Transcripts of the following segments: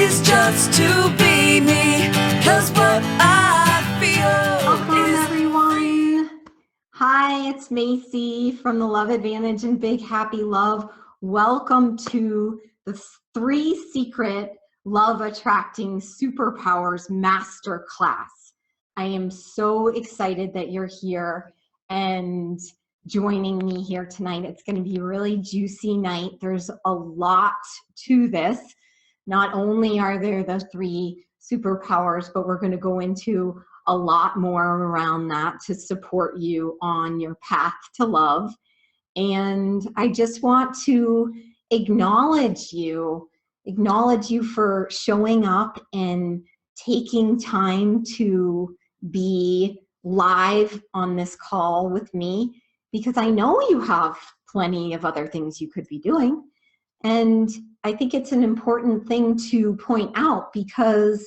is just to be me, 'cause what I feel Welcome, is everyone. Hi, it's Macy from the Love Advantage and Big Happy Love. Welcome to the 3 Secret Love Attracting Superpowers Masterclass. I am so excited that you're here and joining me here tonight. It's going to be a really juicy night. There's a lot to this. Not only are there the 3 superpowers, but we're going to go into a lot more around that to support you on your path to love. And I just want to acknowledge you for showing up and taking time to be live on this call with me, because I know you have plenty of other things you could be doing. And I think it's an important thing to point out, because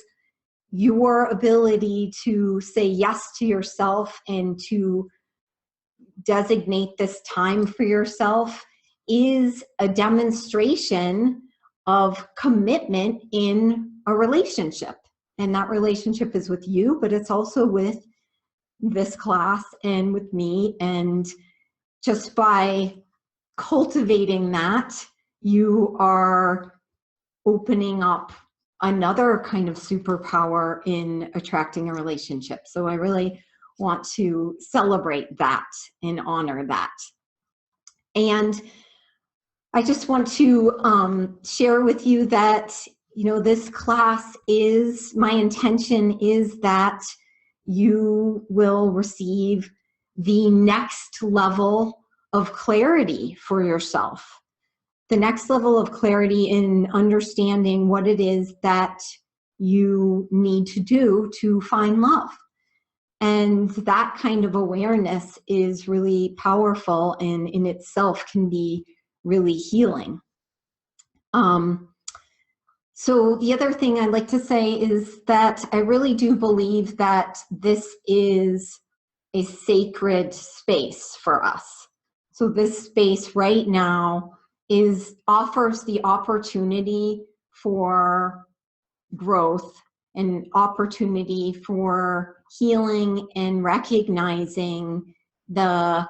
your ability to say yes to yourself and to designate this time for yourself is a demonstration of commitment in a relationship. And that relationship is with you, but it's also with this class and with me. And just by cultivating that, you are opening up another kind of superpower in attracting a relationship. So I really want to celebrate that and honor that. And I just want to share with you that, this class my intention is that you will receive the next level of clarity for yourself. The next level of clarity in understanding what it is that you need to do to find love. And that kind of awareness is really powerful and in itself can be really healing. So the other thing I'd like to say is that I really do believe that this is a sacred space for us. So this space right now offers the opportunity for growth and opportunity for healing and recognizing the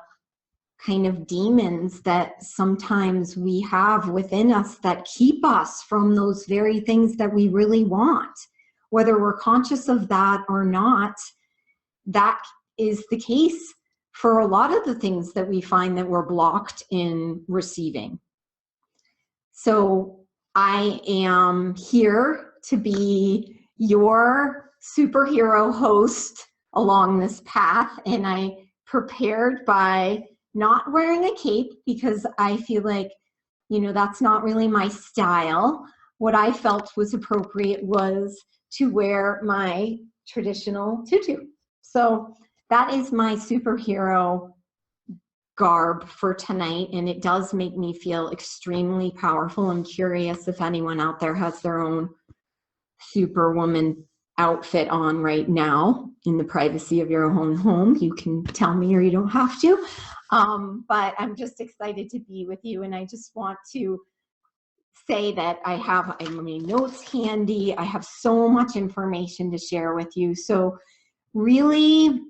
kind of demons that sometimes we have within us that keep us from those very things that we really want. Whether we're conscious of that or not, that is the case for a lot of the things that we find that we're blocked in receiving. So I am here to be your superhero host along this path, and I prepared by not wearing a cape because I feel like, that's not really my style. What I felt was appropriate was to wear my traditional tutu. So that is my superhero garb for tonight, and it does make me feel extremely powerful. I'm curious if anyone out there has their own superwoman outfit on right now in the privacy of your own home. You can tell me or you don't have to, but I'm just excited to be with you. And I just want to say that I have my notes handy. I have so much information to share with you. So really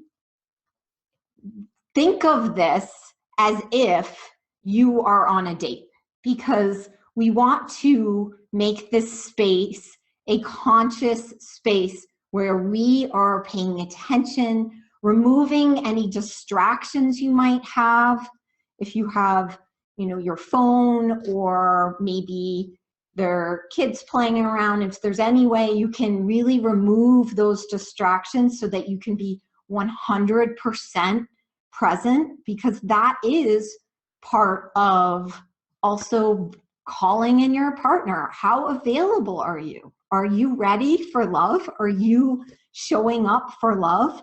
think of this as if you are on a date, because we want to make this space a conscious space where we are paying attention, removing any distractions you might have. If you have, your phone, or maybe there are kids playing around, if there's any way you can really remove those distractions so that you can be 100% present, because that is part of also calling in your partner. How available are you? Are you ready for love? Are you showing up for love?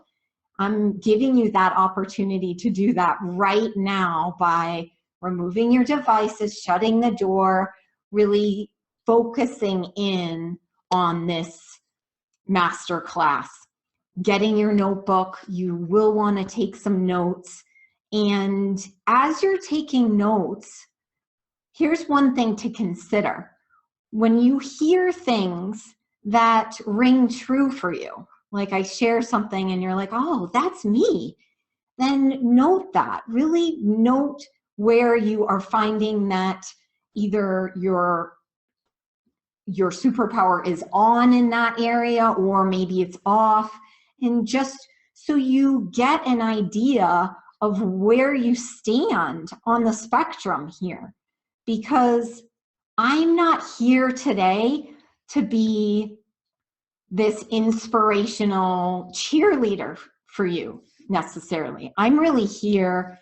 I'm giving you that opportunity to do that right now by removing your devices, shutting the door, really focusing in on this masterclass. Getting your notebook, you will want to take some notes. And as you're taking notes, here's one thing to consider. When you hear things that ring true for you. Like I share something and you're like, oh, that's me. Then note that. Really note where you are finding that either your superpower is on in that area or maybe it's off. And just so you get an idea of where you stand on the spectrum here. Because I'm not here today to be this inspirational cheerleader for you necessarily. I'm really here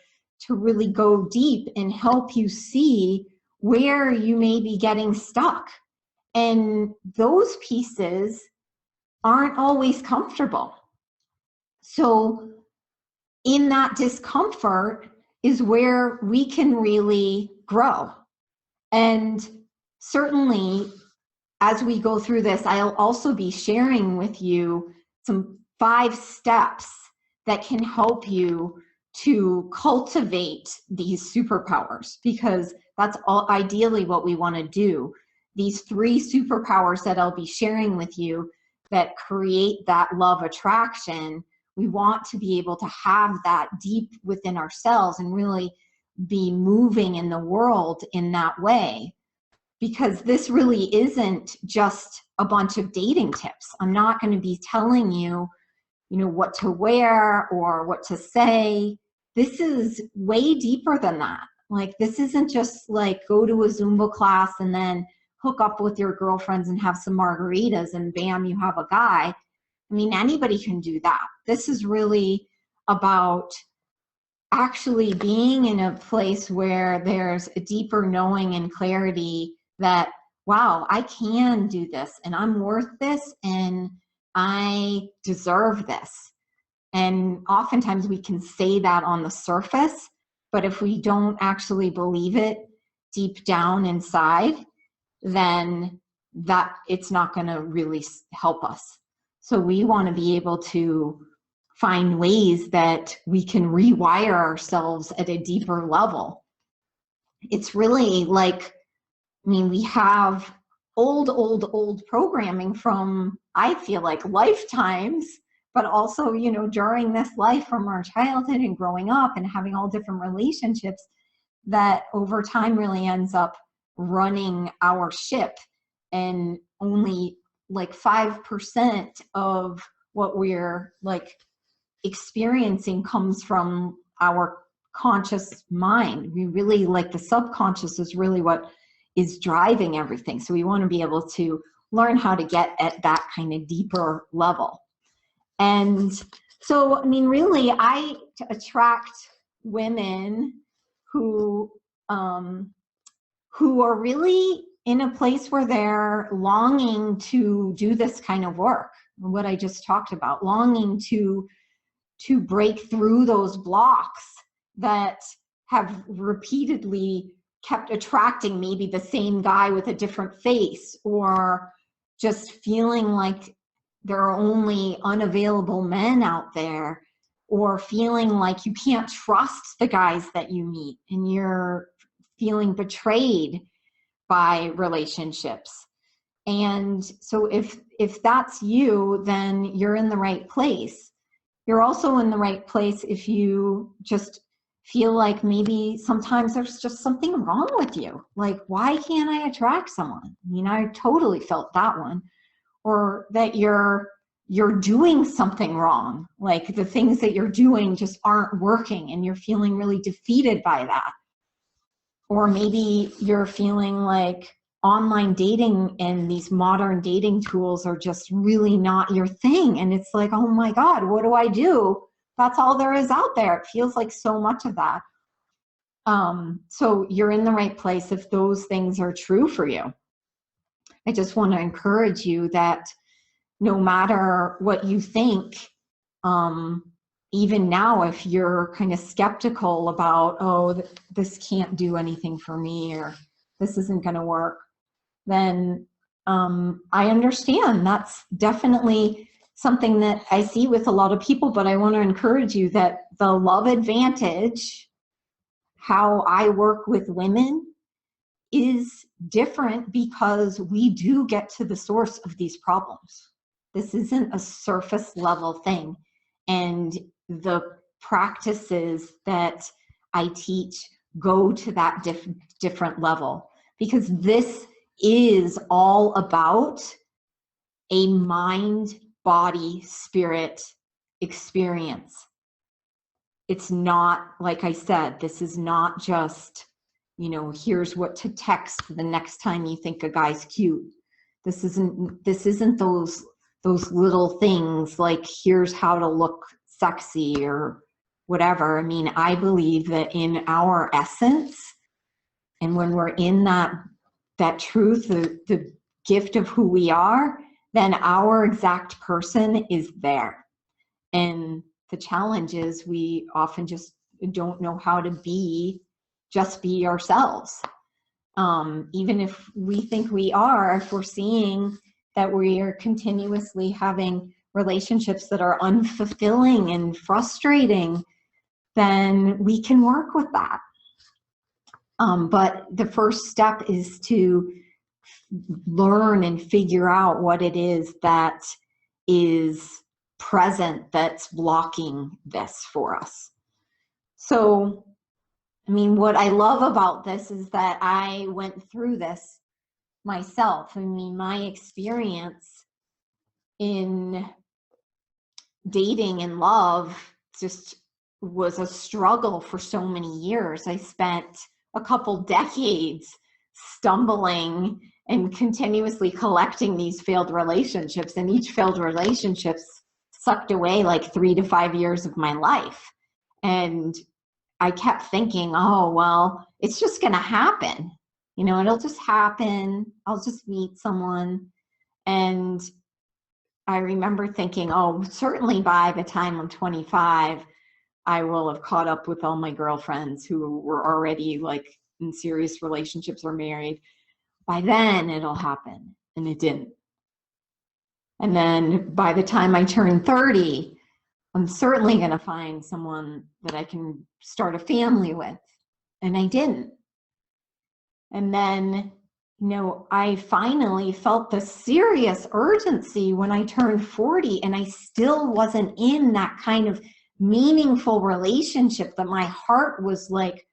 to really go deep and help you see where you may be getting stuck. And those pieces aren't always comfortable. So in that discomfort is where we can really grow. And certainly as we go through this, I'll also be sharing with you some 5 steps that can help you to cultivate these superpowers, because that's all ideally what we want to do. These 3 superpowers that I'll be sharing with you that create that love attraction, we want to be able to have that deep within ourselves and really be moving in the world in that way. Because this really isn't just a bunch of dating tips. I'm not going to be telling you, what to wear or what to say. This is way deeper than that. Like, this isn't just like go to a Zumba class and then hook up with your girlfriends and have some margaritas and bam, you have a guy. I mean, anybody can do that. This is really about actually being in a place where there's a deeper knowing and clarity that, wow, I can do this and I'm worth this and I deserve this. And oftentimes we can say that on the surface, but if we don't actually believe it deep down inside, then that it's not going to really help us. So we want to be able to find ways that we can rewire ourselves at a deeper level. It's really like, we have old programming from, I feel like, lifetimes, but also, during this life from our childhood and growing up and having all different relationships that over time really ends up running our ship. And only like 5% of what we're like experiencing comes from our conscious mind. We really, like, the subconscious is really what is driving everything. So we want to be able to learn how to get at that kind of deeper level. And so, really, I attract women who are really in a place where they're longing to do this kind of work, what I just talked about, longing to break through those blocks that have repeatedly kept attracting maybe the same guy with a different face, or just feeling like there are only unavailable men out there, or feeling like you can't trust the guys that you meet and you're feeling betrayed by relationships. And so if that's you, then you're in the right place. You're also in the right place if you just feel like maybe sometimes there's just something wrong with you. Like, why can't I attract someone? I totally felt that one. Or that you're doing something wrong. Like, the things that you're doing just aren't working and you're feeling really defeated by that. Or maybe you're feeling like online dating and these modern dating tools are just really not your thing. And it's like, oh my God, what do I do? That's all there is out there. It feels like so much of that. So you're in the right place if those things are true for you. I just want to encourage you that no matter what you think, even now, if you're kind of skeptical about, oh, this can't do anything for me, or this isn't going to work, then I understand. That's definitely something that I see with a lot of people, but I want to encourage you that the love advantage, how I work with women, is different because we do get to the source of these problems. This isn't a surface level thing. And the practices that I teach go to that different level, because this is all about a mind, body, spirit experience. It's not, like I said, this is not just, you know, here's what to text the next time you think a guy's cute. This isn't those little things like, here's how to look sexy or whatever. I mean, I believe that in our essence, and when we're in that truth, the gift of who we are, then our exact person is there. And the challenge is we often just don't know how to just be ourselves. Even if we think we are, if we're seeing that we are continuously having relationships that are unfulfilling and frustrating, then we can work with that. But the first step is to learn and figure out what it is that is present that's blocking this for us. So, I mean, what I love about this is that I went through this myself. I mean, my experience in dating and love just was a struggle for so many years. I spent a couple decades stumbling and continuously collecting these failed relationships, and each failed relationship sucked away like 3 to 5 years of my life. And I kept thinking, oh, well, it's just going to happen. You know, it'll just happen. I'll just meet someone. And I remember thinking, oh, certainly by the time I'm 25, I will have caught up with all my girlfriends who were already like in serious relationships or married. By then it'll happen. And it didn't. And then by the time I turned 30, I'm certainly going to find someone that I can start a family with. And I didn't. And then, you know, I finally felt the serious urgency when I turned 40, and I still wasn't in that kind of meaningful relationship that my heart was like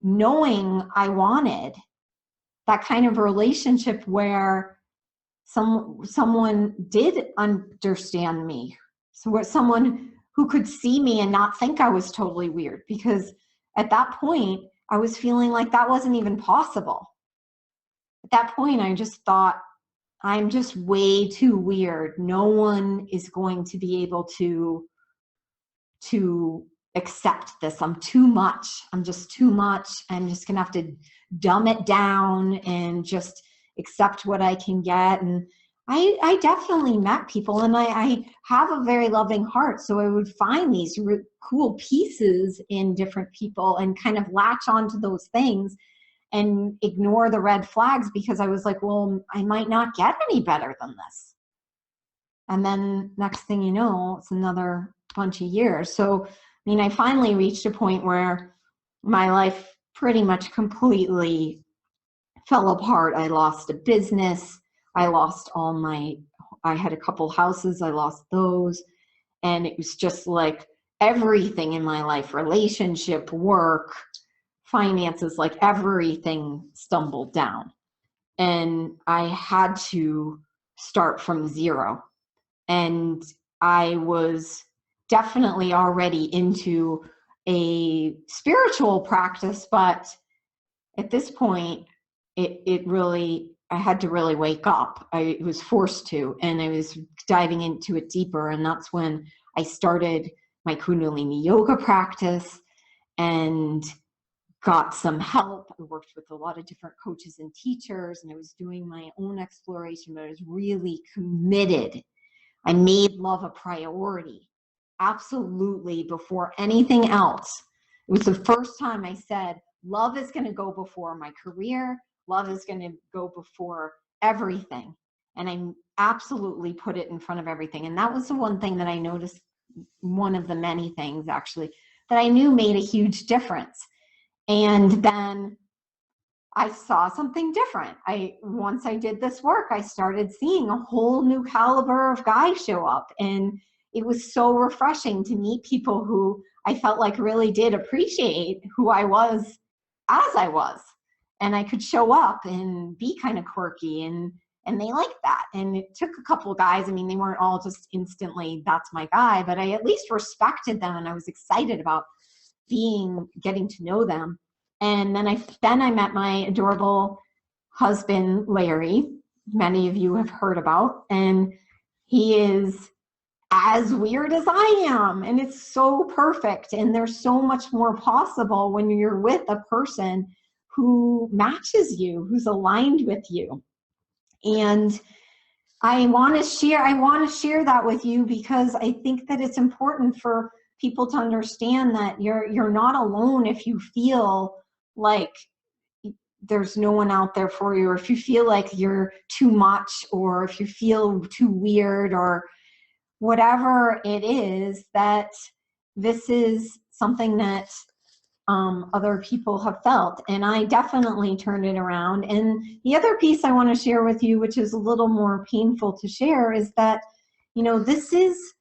knowing I wanted. That kind of relationship where someone did understand me. So someone who could see me and not think I was totally weird, because at that point I was feeling like that wasn't even possible. At that point I just thought, I'm just way too weird. No one is going to be able to accept this. I'm too much. I'm just too much. I'm just gonna have to dumb it down and just accept what I can get. And I definitely met people, and I have a very loving heart. So I would find these cool pieces in different people and kind of latch onto those things and ignore the red flags, because I was like, well, I might not get any better than this. And then next thing you know, it's another bunch of years. So, I mean, I finally reached a point where my life pretty much completely fell apart. I lost a business. I lost I had a couple houses. I lost those. And it was just like everything in my life, relationship, work, finances, like everything stumbled down. And I had to start from zero. And I was definitely already into a spiritual practice, but at this point, I had to really wake up. I was forced to, and I was diving into it deeper. And that's when I started my Kundalini yoga practice and got some help. I worked with a lot of different coaches and teachers, and I was doing my own exploration, but I was really committed. I made love a priority, absolutely, before anything else. It was the first time I said, love is going to go before my career. Love is going to go before everything. And I absolutely put it in front of everything. And that was the one thing that I noticed, one of the many things actually, that I knew made a huge difference. And then I saw something different. Once I did this work, I started seeing a whole new caliber of guys show up. And it was so refreshing to meet people who I felt like really did appreciate who I was as I was. And I could show up and be kind of quirky, and they liked that. And it took a couple of guys. I mean, they weren't all just instantly, that's my guy, but I at least respected them, and I was excited about getting to know them. And then I met my adorable husband, Larry, many of you have heard about, and he is as weird as I am, and it's so perfect. And there's so much more possible when you're with a person who matches you, who's aligned with you. And I want to share that with you, because I think that it's important for people to understand that you're not alone if you feel like there's no one out there for you, or if you feel like you're too much, or if you feel too weird, or whatever it is, that this is something that other people have felt. And I definitely turned it around. And the other piece I want to share with you, which is a little more painful to share, is that, this is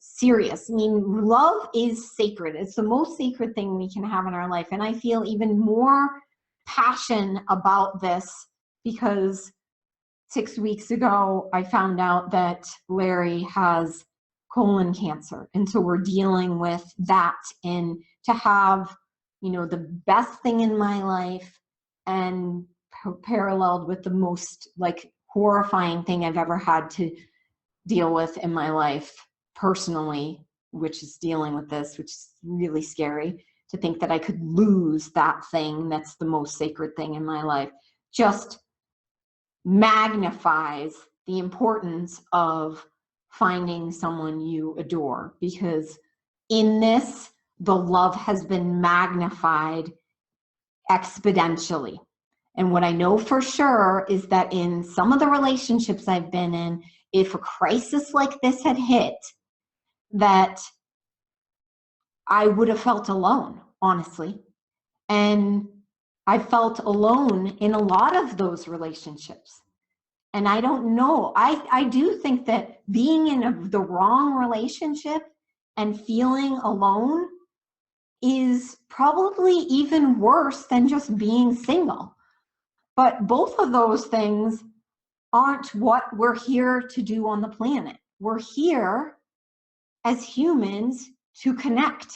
serious. I mean, love is sacred. It's the most sacred thing we can have in our life. And I feel even more passion about this because 6 weeks ago, I found out that Larry has colon cancer. And so we're dealing with that. And to have, the best thing in my life and paralleled with the most horrifying thing I've ever had to deal with in my life personally, which is dealing with this, which is really scary to think that I could lose that thing that's the most sacred thing in my life, just magnifies the importance of finding someone you adore. Because in this, the love has been magnified exponentially. And what I know for sure is that in some of the relationships I've been in, if a crisis like this had hit, that I would have felt alone, honestly. And I felt alone in a lot of those relationships. And I don't know. I do think that being in the wrong relationship and feeling alone is probably even worse than just being single. But both of those things aren't what we're here to do on the planet. We're here as humans to connect.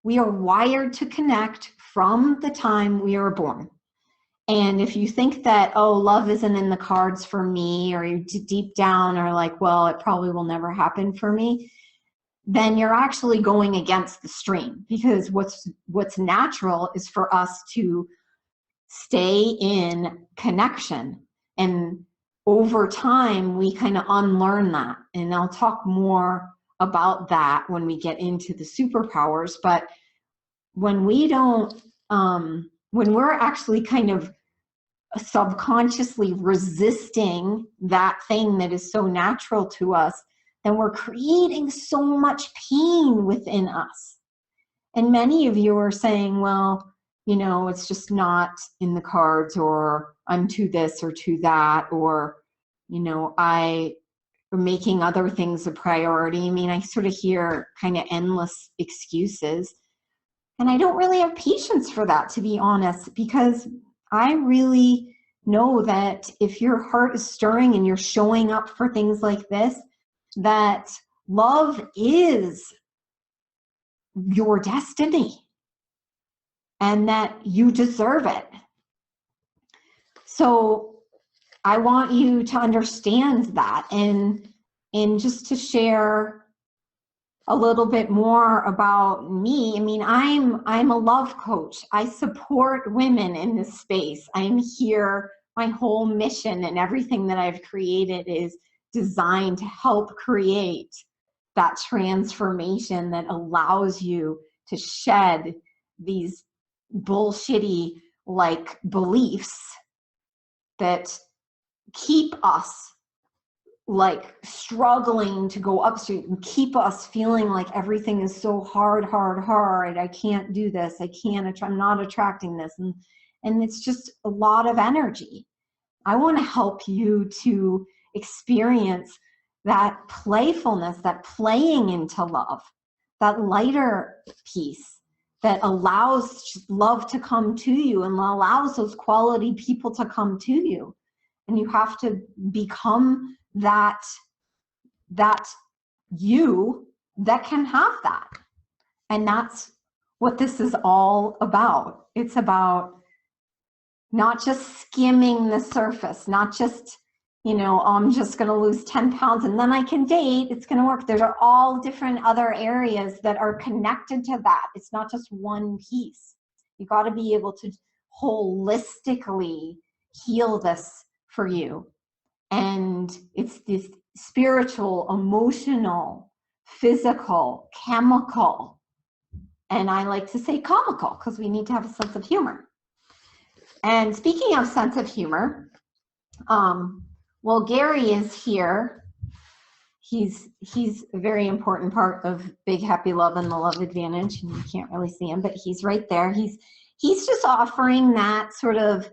We are wired to connect from the time we are born. And if you think that, oh, love isn't in the cards for me, or you deep down are like, well, it probably will never happen for me, then you're actually going against the stream. Because what's natural is for us to stay in connection. And over time, we kind of unlearn that. And I'll talk more about that when we get into the superpowers. But when we don't, when we're actually kind of subconsciously resisting that thing that is so natural to us, then we're creating so much pain within us. And many of you are saying, well, it's just not in the cards, or I'm too this or too that, or, I am making other things a priority. I mean, I sort of hear kind of endless excuses. And I don't really have patience for that, to be honest, because I really know that if your heart is stirring and you're showing up for things like this, that love is your destiny and that you deserve it. So I want you to understand that, and just to share a little bit more about me. I mean, I'm a love coach. I support women in this space. I'm here. My whole mission and everything that I've created is designed to help create that transformation that allows you to shed these bullshitty beliefs that keep us struggling to go upstream, and keep us feeling like everything is so hard. I can't do this. I'm not attracting this. and it's just a lot of energy. I want to help you to experience that playfulness, that playing into love, that lighter piece that allows love to come to you and allows those quality people to come to you. And you have to become that you that can have that. And that's what this is all about. It's about not just skimming the surface, not just, I'm just going to lose 10 pounds and then I can date. It's going to work. There are all different other areas that are connected to that. It's not just one piece. You got to be able to holistically heal this for you. And it's this spiritual, emotional, physical, chemical, and I like to say comical because we need to have a sense of humor. And speaking of sense of humor, well, Gary is here. He's a very important part of Big Happy Love and the Love Advantage. And you can't really see him, but he's right there. He's just offering that sort of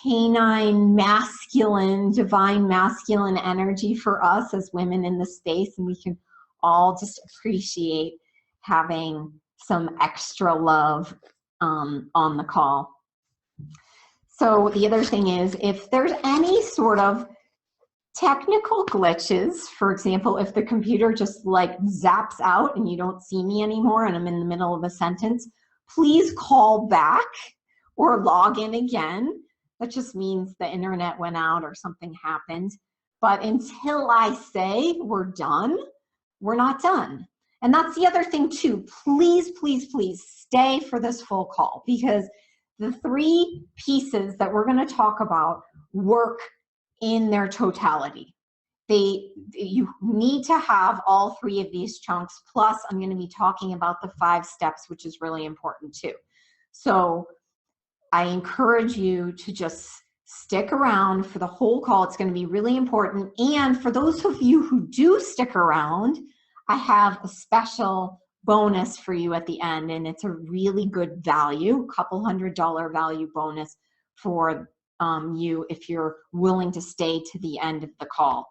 canine, masculine, divine masculine energy for us as women in the space. And we can all just appreciate having some extra love on the call. So the other thing is, if there's any sort of technical glitches, for example, if the computer just like zaps out and you don't see me anymore and I'm in the middle of a sentence, please call back or log in again. That just means the internet went out or something happened. But until I say we're done, we're not done. And that's the other thing too. Please, please, please stay for this full call, because the three pieces that we're going to talk about work in their totality. You need to have all three of these chunks. Plus, I'm going to be talking about the 5 steps, which is really important too. So I encourage you to just stick around for the whole call. It's going to be really important. And for those of you who do stick around, I have a special bonus for you at the end, and it's a really good value, couple $100 value bonus for you if you're willing to stay to the end of the call.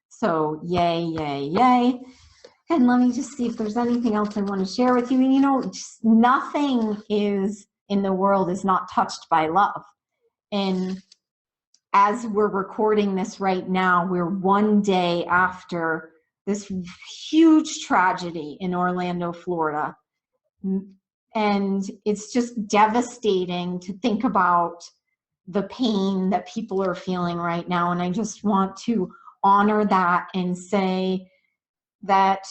So yay, yay, yay. And let me just see if there's anything else I want to share with you. And just nothing is in the world is not touched by love. And as we're recording this right now, we're one day after this huge tragedy in Orlando, Florida. And it's just devastating to think about the pain that people are feeling right now. And I just want to honor that and say that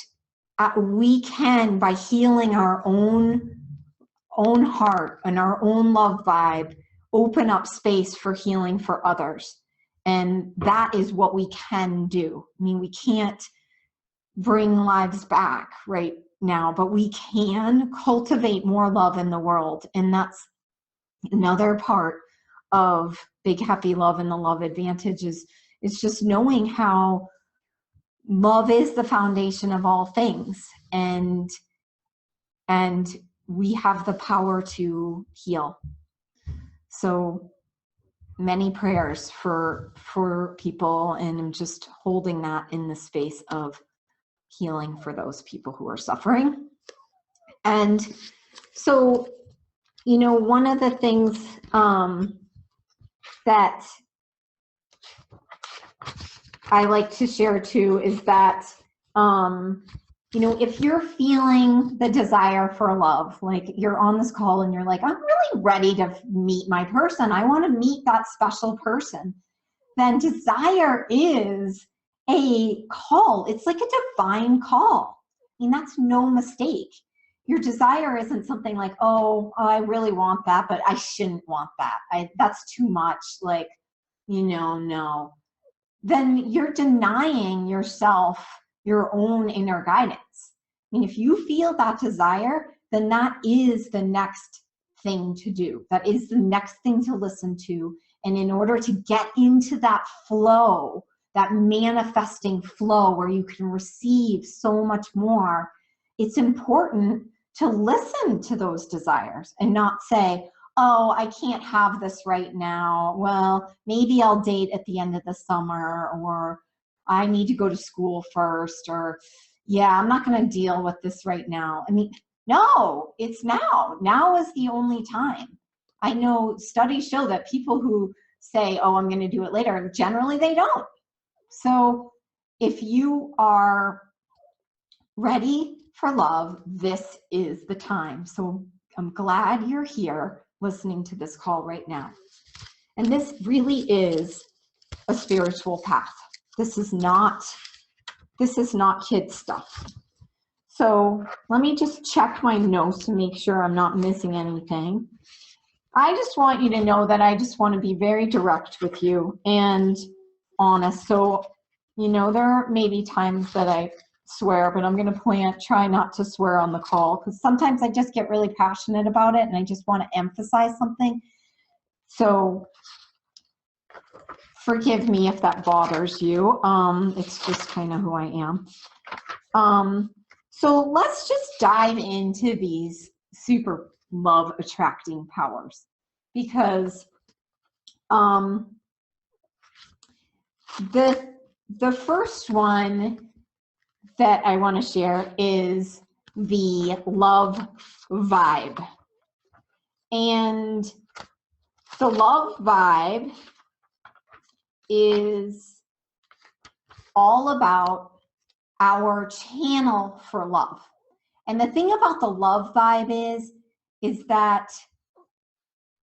we can, by healing our own heart and our own love vibe, open up space for healing for others. And that is what we can do. I mean, we can't bring lives back right now, but we can cultivate more love in the world. And that's another part of Big Happy Love and the Love Advantage is just knowing how love is the foundation of all things. And we have the power to heal. So many prayers for people, and I'm just holding that in the space of healing for those people who are suffering. And so, one of the things that I like to share too is that, if you're feeling the desire for love, like you're on this call and you're like, I'm really ready to meet my person, I want to meet that special person, then desire is a call. It's like a divine call. I mean, that's no mistake. Your desire isn't something like, oh, I really want that, but I shouldn't want that. That's too much. Like, no. Then you're denying yourself your own inner guidance. I mean, if you feel that desire, then that is the next thing to do. That is the next thing to listen to. And in order to get into that flow, that manifesting flow where you can receive so much more, it's important to listen to those desires and not say, oh, I can't have this right now. Well, maybe I'll date at the end of the summer, or I need to go to school first, or yeah, I'm not going to deal with this right now. I mean, no, it's now. Now is the only time. I know studies show that people who say, oh, I'm going to do it later, generally they don't. So if you are ready for love, this is the time. So I'm glad you're here listening to this call right now. And this really is a spiritual path. This is not kid stuff. So let me just check my notes to make sure I'm not missing anything. I just want you to know that I just want to be very direct with you and honest. So, you know, there may be times that I swear, but I'm going to try not to swear on the call, because sometimes I just get really passionate about it and I just want to emphasize something. So forgive me if that bothers you. It's just kind of who I am. So let's just dive into these super love attracting powers, because the first one that I want to share is the love vibe. And the love vibe is all about our channel for love. And the thing about the love vibe is that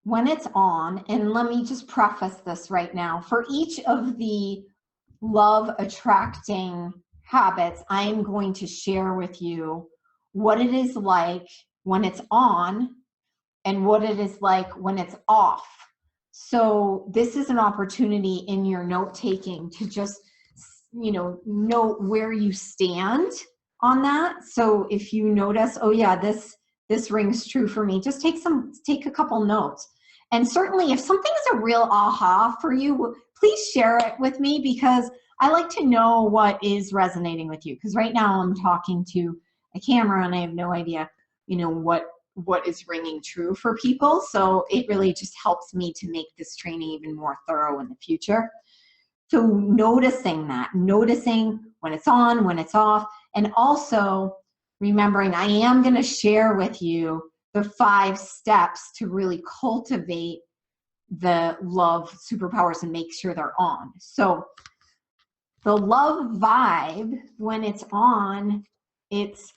when it's on, and let me just preface this right now, for each of the love attracting habits, I am going to share with you what it is like when it's on and what it is like when it's off. So this is an opportunity in your note taking to just, you know, note where you stand on that. So if you notice, oh yeah, this rings true for me, just take a couple notes. And certainly if something is a real aha for you, please share it with me, because I like to know what is resonating with you. Because right now I'm talking to a camera and I have no idea, you know, what is ringing true for people. So it really just helps me to make this training even more thorough in the future. So noticing when it's on, when it's off, and also remembering I am going to share with you the 5 steps to really cultivate the love superpowers and make sure they're on. So the love vibe, when it's on, it's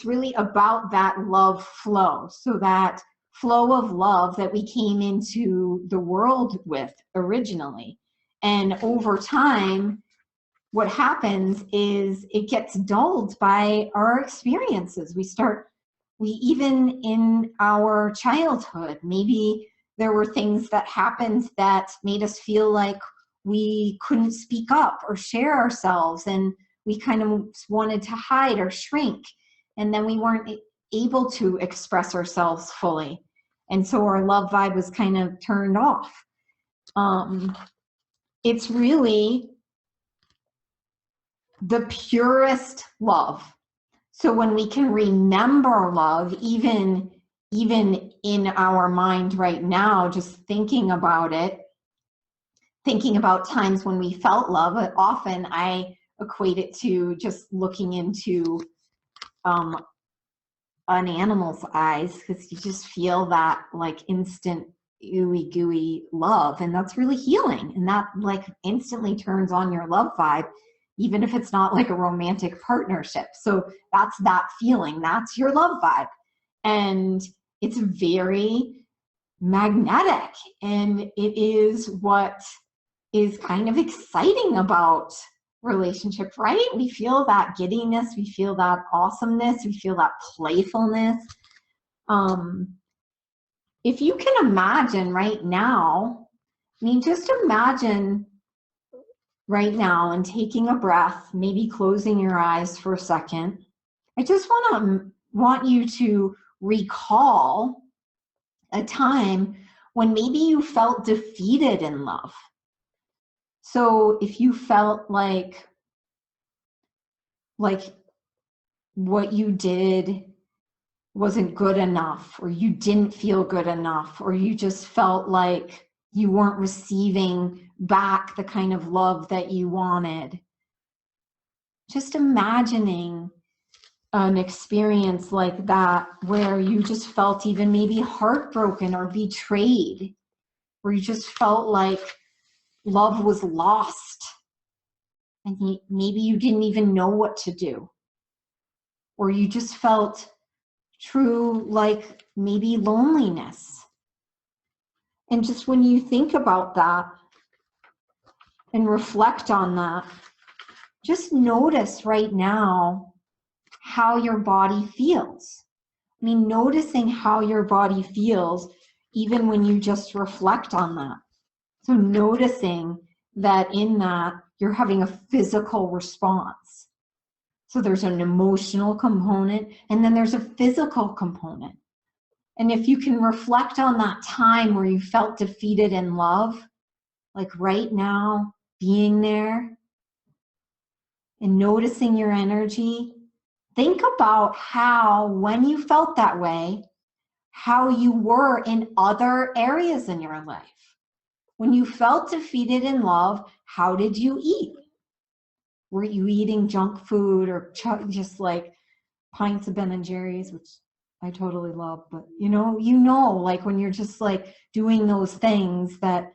really about that love flow. So that flow of love that we came into the world with originally. And over time, what happens is it gets dulled by our experiences. We even in our childhood, maybe there were things that happened that made us feel like we couldn't speak up or share ourselves, and we kind of wanted to hide or shrink, and then we weren't able to express ourselves fully, and so our love vibe was kind of turned off. It's really the purest love. So when we can remember love, even in our mind right now, just thinking about it, thinking about times when we felt love, often I equate it to just looking into an animal's eyes, because you just feel that like instant ooey gooey love, and that's really healing, and that like instantly turns on your love vibe, even if it's not like a romantic partnership. So that's that feeling, that's your love vibe, and it's very magnetic, and it is what is kind of exciting about relationship, right? We feel that giddiness, we feel that awesomeness, we feel that playfulness. If you can imagine right now, I mean, just imagine right now and taking a breath, maybe closing your eyes for a second. I just want you to recall a time when maybe you felt defeated in love. So if you felt like what you did wasn't good enough, or you didn't feel good enough, or you just felt like you weren't receiving back the kind of love that you wanted. Just imagining an experience like that where you just felt even maybe heartbroken or betrayed, where you just felt like love was lost and maybe you didn't even know what to do, or you just felt true, like maybe loneliness. And just when you think about that and reflect on that, just notice right now how your body feels. I mean, noticing how your body feels even when you just reflect on that. So noticing that in that you're having a physical response. So there's an emotional component and then there's a physical component. And if you can reflect on that time where you felt defeated in love, like right now, being there and noticing your energy, think about how, when you felt that way, how you were in other areas in your life. When you felt defeated in love, how did you eat? Were you eating junk food or just like pints of Ben & Jerry's, which I totally love, but you know, like when you're just like doing those things that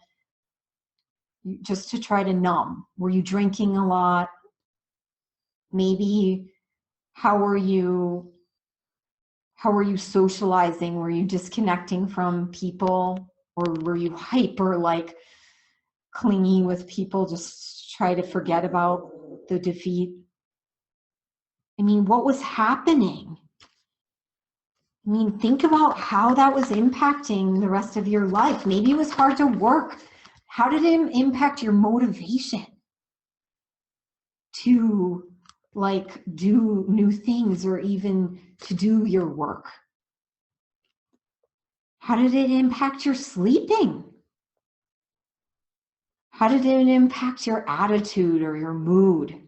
just to try to numb. Were you drinking a lot? Maybe how were you socializing? Were you disconnecting from people, or were you hyper like clingy with people, just try to forget about the defeat? I mean, what was happening? I mean, think about how that was impacting the rest of your life. Maybe it was hard to work. How did it impact your motivation to like do new things or even to do your work? How did it impact your sleeping? How did it impact your attitude or your mood?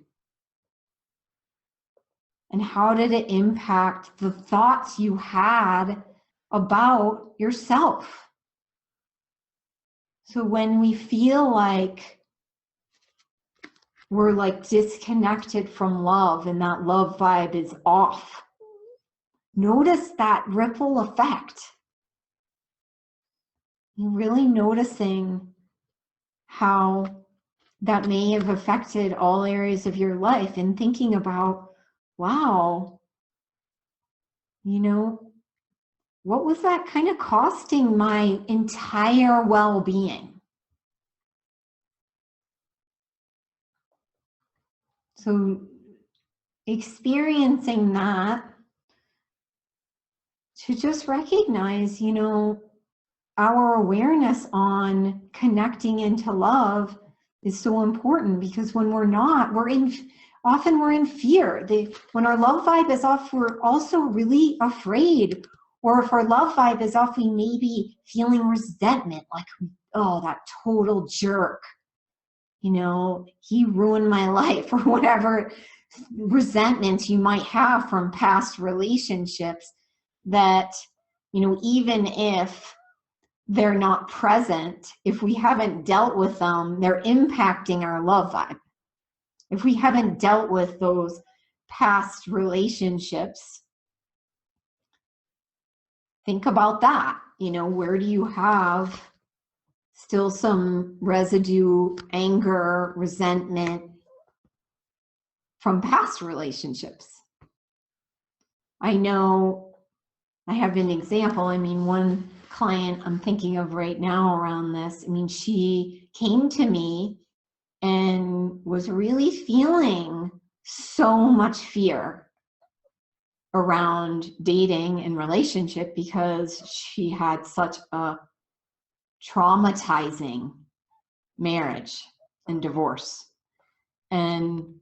And how did it impact the thoughts you had about yourself? So when we feel like we're like disconnected from love and that love vibe is off, notice that ripple effect. You're really noticing how that may have affected all areas of your life, and thinking about, wow, you know, what was that kind of costing my entire well-being? So experiencing that, to just recognize, you know, our awareness on connecting into love is so important, because when we're not, often we're in fear. When our love vibe is off, we're also really afraid. Or if our love vibe is off, we may be feeling resentment, like, oh, that total jerk, you know, he ruined my life, or whatever resentments you might have from past relationships that, you know, even if they're not present, if we haven't dealt with them, they're impacting our love vibe. If we haven't dealt with those past relationships, think about that. You know, where do you have still some residue, anger, resentment from past relationships? I know I have an example. I mean, one client I'm thinking of right now around this, I mean, she came to me and was really feeling so much fear around dating and relationship because she had such a traumatizing marriage and divorce. And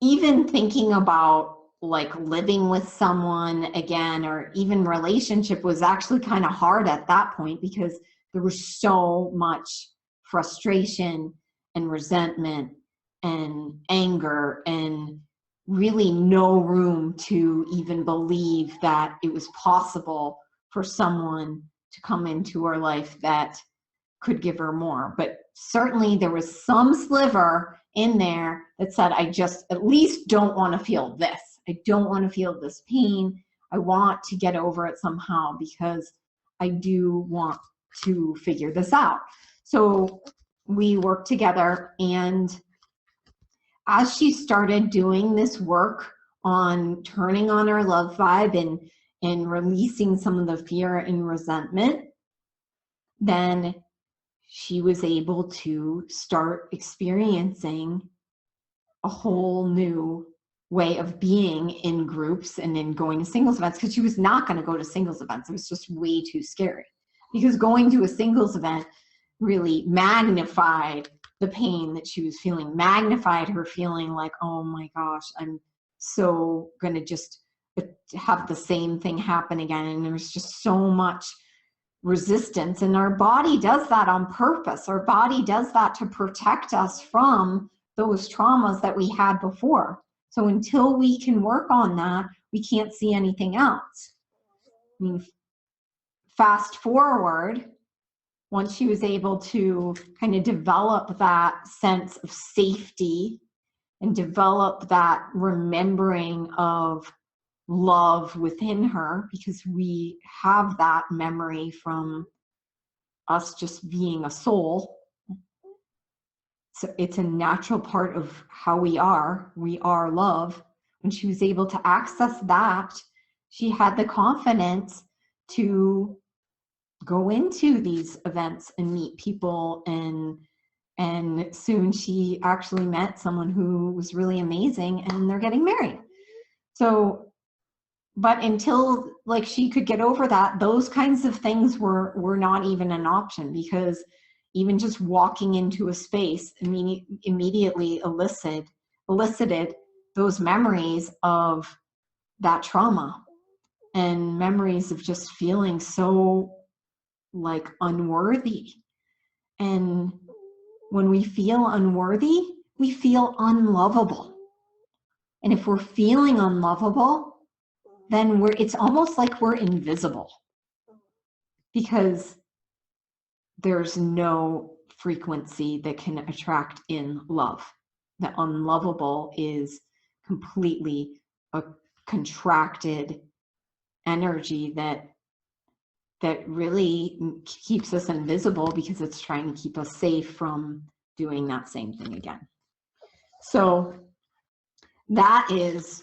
even thinking about like living with someone again, or even relationship, was actually kind of hard at that point, because there was so much frustration and resentment and anger and really no room to even believe that it was possible for someone to come into her life that could give her more. But certainly there was some sliver in there that said, I just at least don't want to feel this. I don't want to feel this pain. I want to get over it somehow because I do want to figure this out. So we worked together, and as she started doing this work on turning on her love vibe and releasing some of the fear and resentment, then she was able to start experiencing a whole new way of being in groups and in going to singles events, because she was not going to go to singles events. It was just way too scary, because going to a singles event really magnified the pain that she was feeling, magnified her feeling like, oh my gosh, I'm so going to just have the same thing happen again. And there was just so much resistance, and our body does that on purpose. Our body does that to protect us from those traumas that we had before. So until we can work on that, we can't see anything else. I mean, fast forward, once she was able to kind of develop that sense of safety and develop that remembering of love within her, because we have that memory from us just being a soul. So it's a natural part of how we are. We are love. When she was able to access that, she had the confidence to go into these events and meet people, and soon she actually met someone who was really amazing, and they're getting married. So, but until like she could get over that, those kinds of things were not even an option, because even just walking into a space immediately elicited those memories of that trauma, and memories of just feeling so like unworthy. And when we feel unworthy, we feel unlovable. And if we're feeling unlovable, then it's almost like we're invisible, because there's no frequency that can attract in love. The unlovable is completely a contracted energy that really keeps us invisible, because it's trying to keep us safe from doing that same thing again. So that is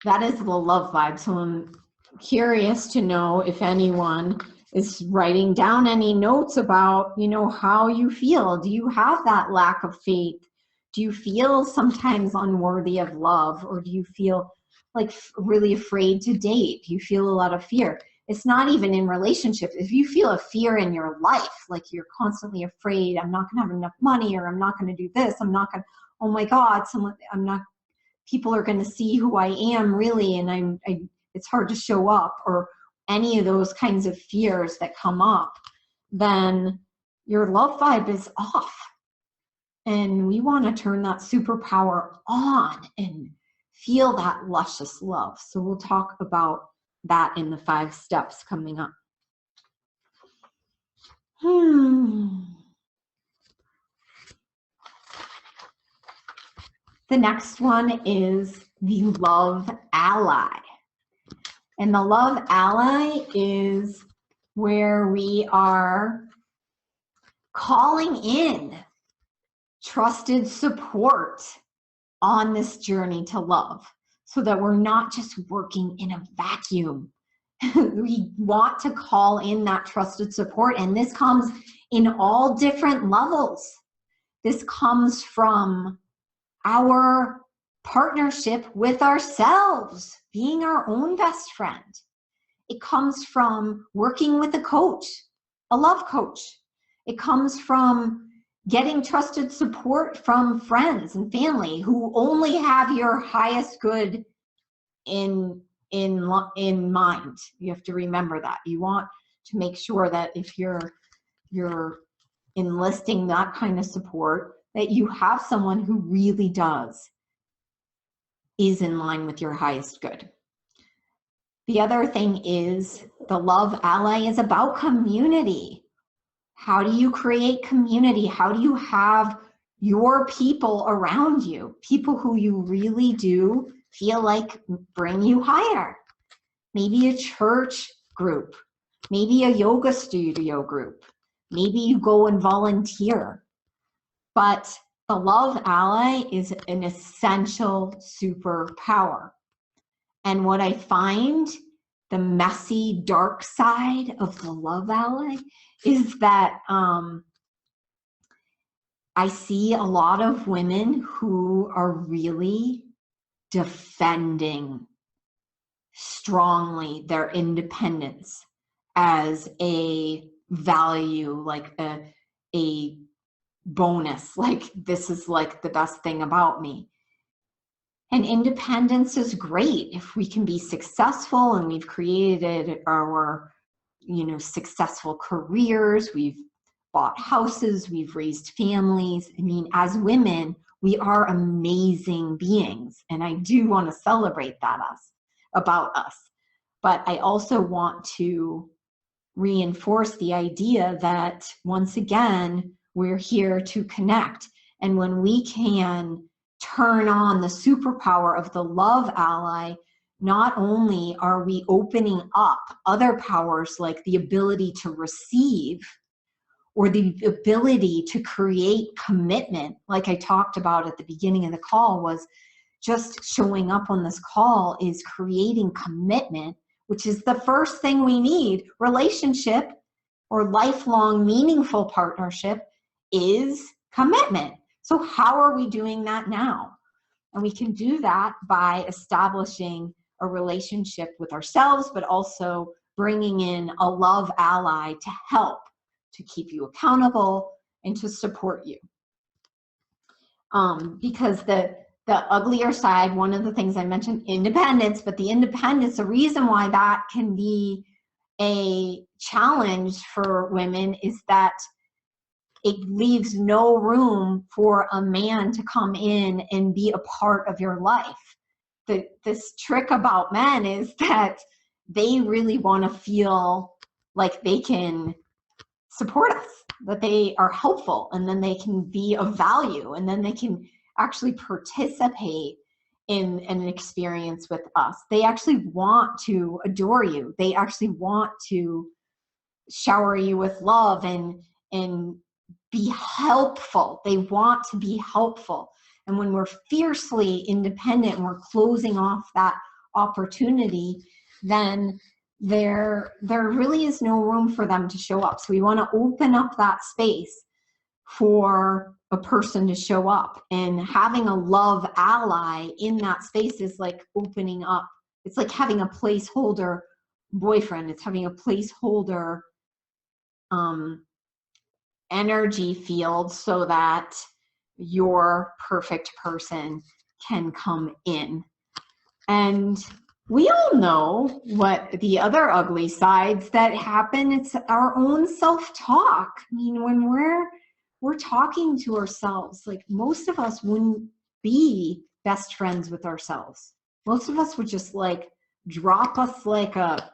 the love vibe. So I'm curious to know if anyone is writing down any notes about, how you feel. Do you have that lack of faith? Do you feel sometimes unworthy of love? Or do you feel like really afraid to date? Do you feel a lot of fear? It's not even in relationships. If you feel a fear in your life, like you're constantly afraid, I'm not going to have enough money, or I'm not going to do this, I'm not going to, oh my God, people are going to see who I am really, and it's hard to show up, or any of those kinds of fears that come up, then your love vibe is off. And we want to turn that superpower on and feel that luscious love. So we'll talk about that in the 5 steps coming up. The next one is the love ally. And the love ally is where we are calling in trusted support on this journey to love, so that we're not just working in a vacuum. We want to call in that trusted support, and this comes in all different levels. This comes from our partnership with ourselves, being our own best friend. It comes from working with a coach, a love coach. It comes from getting trusted support from friends and family who only have your highest good in mind. You have to remember that. You want to make sure that if you're enlisting that kind of support, that you have someone who really does is in line with your highest good. The other thing is the love ally is about community. How do you create community? How do you have your people around you, people who you really do feel like bring you higher? Maybe a church group, maybe a yoga studio group, maybe you go and volunteer. But the love ally is an essential superpower. And what I find, the messy, dark side of the love ally is that I see a lot of women who are really defending strongly their independence as a value, like a bonus, like this is like the best thing about me. And independence is great if we can be successful and we've created our, successful careers, we've bought houses, we've raised families. I mean, as women, we are amazing beings, and I do want to celebrate that about us. But I also want to reinforce the idea that, once again, we're here to connect. And when we can turn on the superpower of the love ally, not only are we opening up other powers like the ability to receive or the ability to create commitment, like I talked about at the beginning of the call, was just showing up on this call is creating commitment, which is the first thing we need. Relationship or lifelong meaningful partnership is commitment. So how are we doing that now? And we can do that by establishing a relationship with ourselves, but also bringing in a love ally to help, to keep you accountable and to support you. Because the uglier side, one of the things I mentioned, independence, but the independence, the reason why that can be a challenge for women is that it leaves no room for a man to come in and be a part of your life. This trick about men is that they really want to feel like they can support us, that they are helpful, and then they can be of value, and then they can actually participate in an experience with us. They actually want to adore you. They actually want to shower you with love and be helpful. They want to be helpful. And when we're fiercely independent and we're closing off that opportunity, then there really is no room for them to show up. So we want to open up that space for a person to show up, and having a love ally in that space is like opening up. It's like having a placeholder boyfriend. It's having a placeholder energy field so that your perfect person can come in. And we all know what the other ugly sides that happen. It's our own self-talk. I mean, when we're talking to ourselves, like, most of us wouldn't be best friends with ourselves. Most of us would just like drop us like a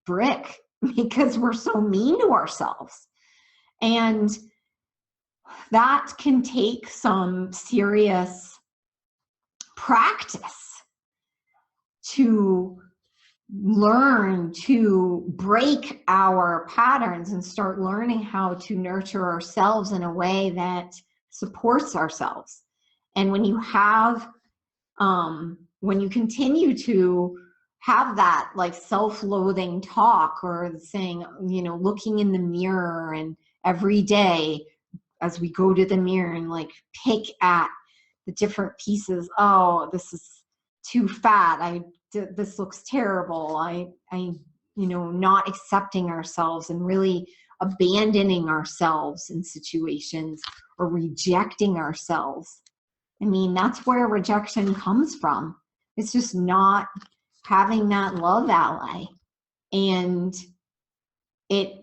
brick because we're so mean to ourselves. And that can take some serious practice to learn to break our patterns and start learning how to nurture ourselves in a way that supports ourselves. And when you have, when you continue to have that like self-loathing talk, or saying, looking in the mirror, and every day as we go to the mirror and like pick at the different pieces, oh, this is too fat, this looks terrible, I not accepting ourselves and really abandoning ourselves in situations, or rejecting ourselves. I mean, that's where rejection comes from. It's just not having that love ally. And it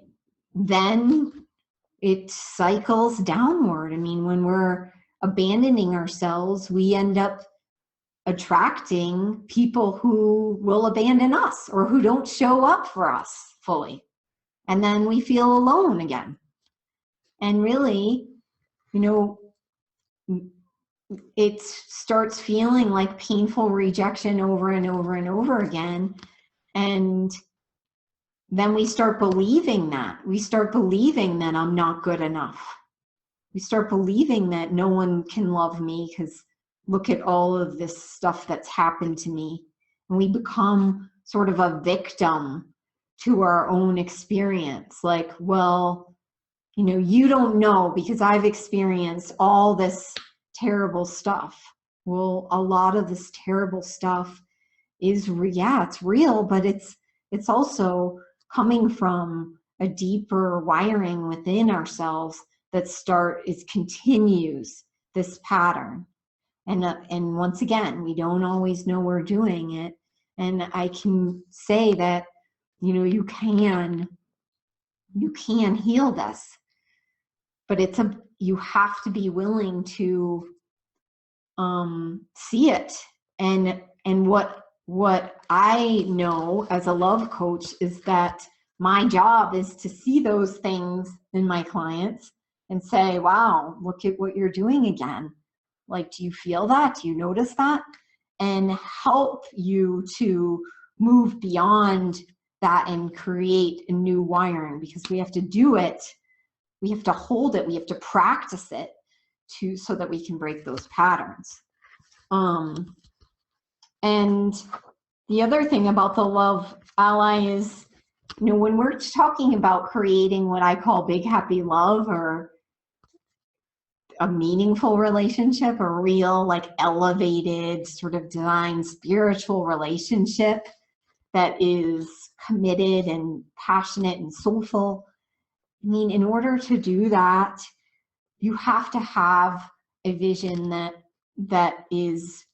cycles downward. I mean, when we're abandoning ourselves, we end up attracting people who will abandon us or who don't show up for us fully. And then we feel alone again. And really, you know, it starts feeling like painful rejection over and over and over again. And then we start believing that. We start believing that I'm not good enough. We start believing that no one can love me because look at all of this stuff that's happened to me. And we become sort of a victim to our own experience. Like, well, you know, you don't know because I've experienced all this terrible stuff. Well, a lot of this terrible stuff is, yeah, it's real, but it's also coming from a deeper wiring within ourselves that continues this pattern. And once again, we don't always know we're doing it. And I can say that, you know, you can heal this, but you have to be willing to see it. And what I know as a love coach is that my job is to see those things in my clients and say, wow, look at what you're doing again. Like, do you feel that? Do you notice that? And help you to move beyond that and create a new wiring, because we have to do it. We have to hold it. We have to practice it so that we can break those patterns. And the other thing about the love ally is, you know, when we're talking about creating what I call big happy love, or a meaningful relationship, a real, like, elevated sort of divine spiritual relationship that is committed and passionate and soulful. I mean, in order to do that, you have to have a vision that is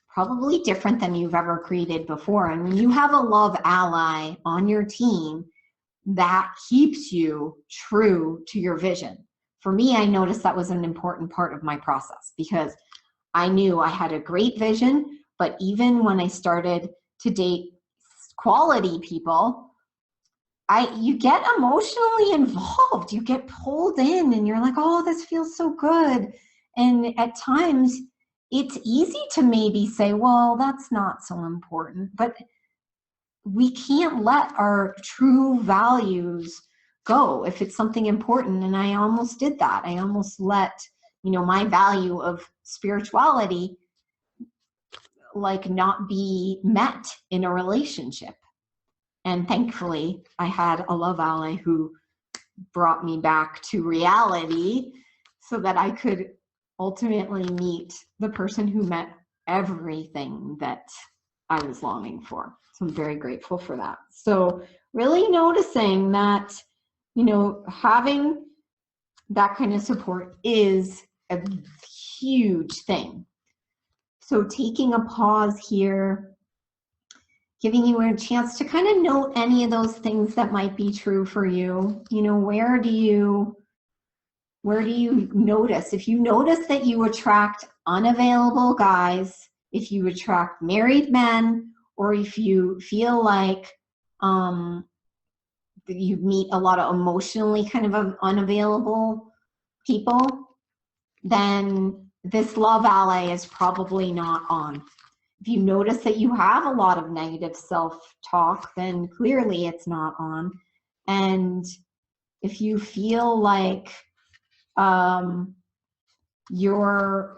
probably different than you've ever created before. And when you have a love ally on your team, that keeps you true to your vision. For me, I noticed that was an important part of my process, because I knew I had a great vision, but even when I started to date quality people, you get emotionally involved. You get pulled in and you're like, oh, this feels so good. And at times it's easy to maybe say, well, that's not so important, but we can't let our true values go if it's something important. And I almost did that. I almost let, you know, my value of spirituality, like, not be met in a relationship. And thankfully, I had a love ally who brought me back to reality so that I could ultimately meet the person who met everything that I was longing for. So I'm very grateful for that. So really noticing that, you know, having that kind of support is a huge thing. So taking a pause here, giving you a chance to kind of note any of those things that might be true for you. You know, where do you notice? If you notice that you attract unavailable guys, if you attract married men, or if you feel like you meet a lot of emotionally kind of unavailable people, then this love ally is probably not on. If you notice that you have a lot of negative self-talk, then clearly it's not on. And if you feel like your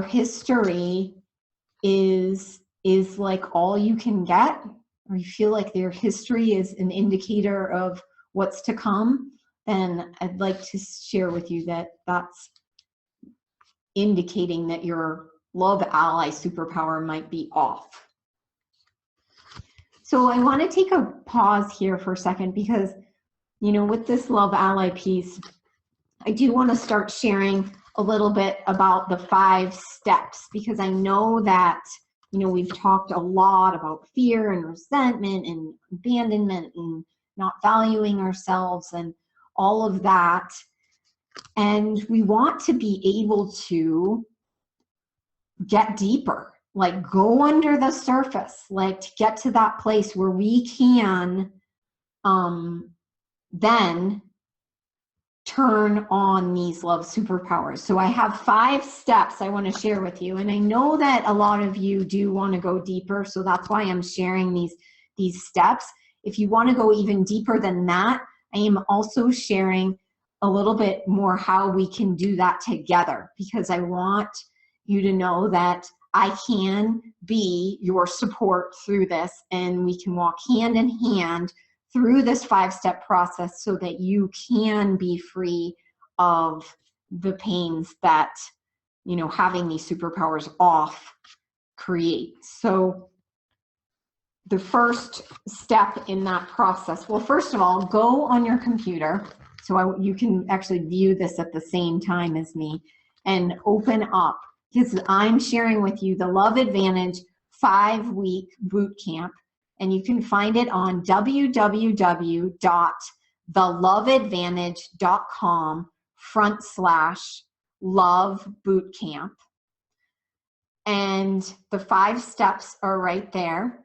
history is like all you can get, or you feel like your history is an indicator of what's to come, then I'd like to share with you that that's indicating that your love ally superpower might be off. So I want to take a pause here for a second, because, you know, with this love ally piece, I do want to start sharing a little bit about the 5 steps, because I know that, you know, we've talked a lot about fear and resentment and abandonment and not valuing ourselves and all of that. And we want to be able to get deeper. like go under the surface, like to get to that place where we can then turn on these love superpowers. So I have 5 steps I want to share with you. And I know that a lot of you do want to go deeper. So that's why I'm sharing these steps. If you want to go even deeper than that, I am also sharing a little bit more how we can do that together, because I want you to know that I can be your support through this, and we can walk hand in hand through this 5-step process so that you can be free of the pains that, you know, having these superpowers off creates. So the first step in that process, well, first of all, go on your computer. So you can actually view this at the same time as me and open up, because I'm sharing with you the Love Advantage 5-week boot camp. And you can find it on www.theloveadvantage.com/love bootcamp. And the 5 steps are right there.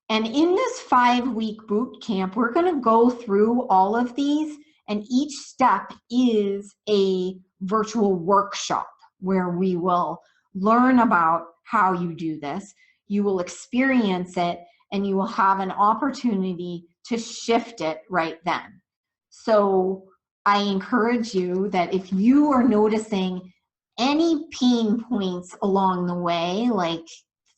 And in this 5-week boot camp, we're going to go through all of these, and each step is a virtual workshop where we will learn about how you do this. You will experience it, and you will have an opportunity to shift it right then. So I encourage you that if you are noticing any pain points along the way, like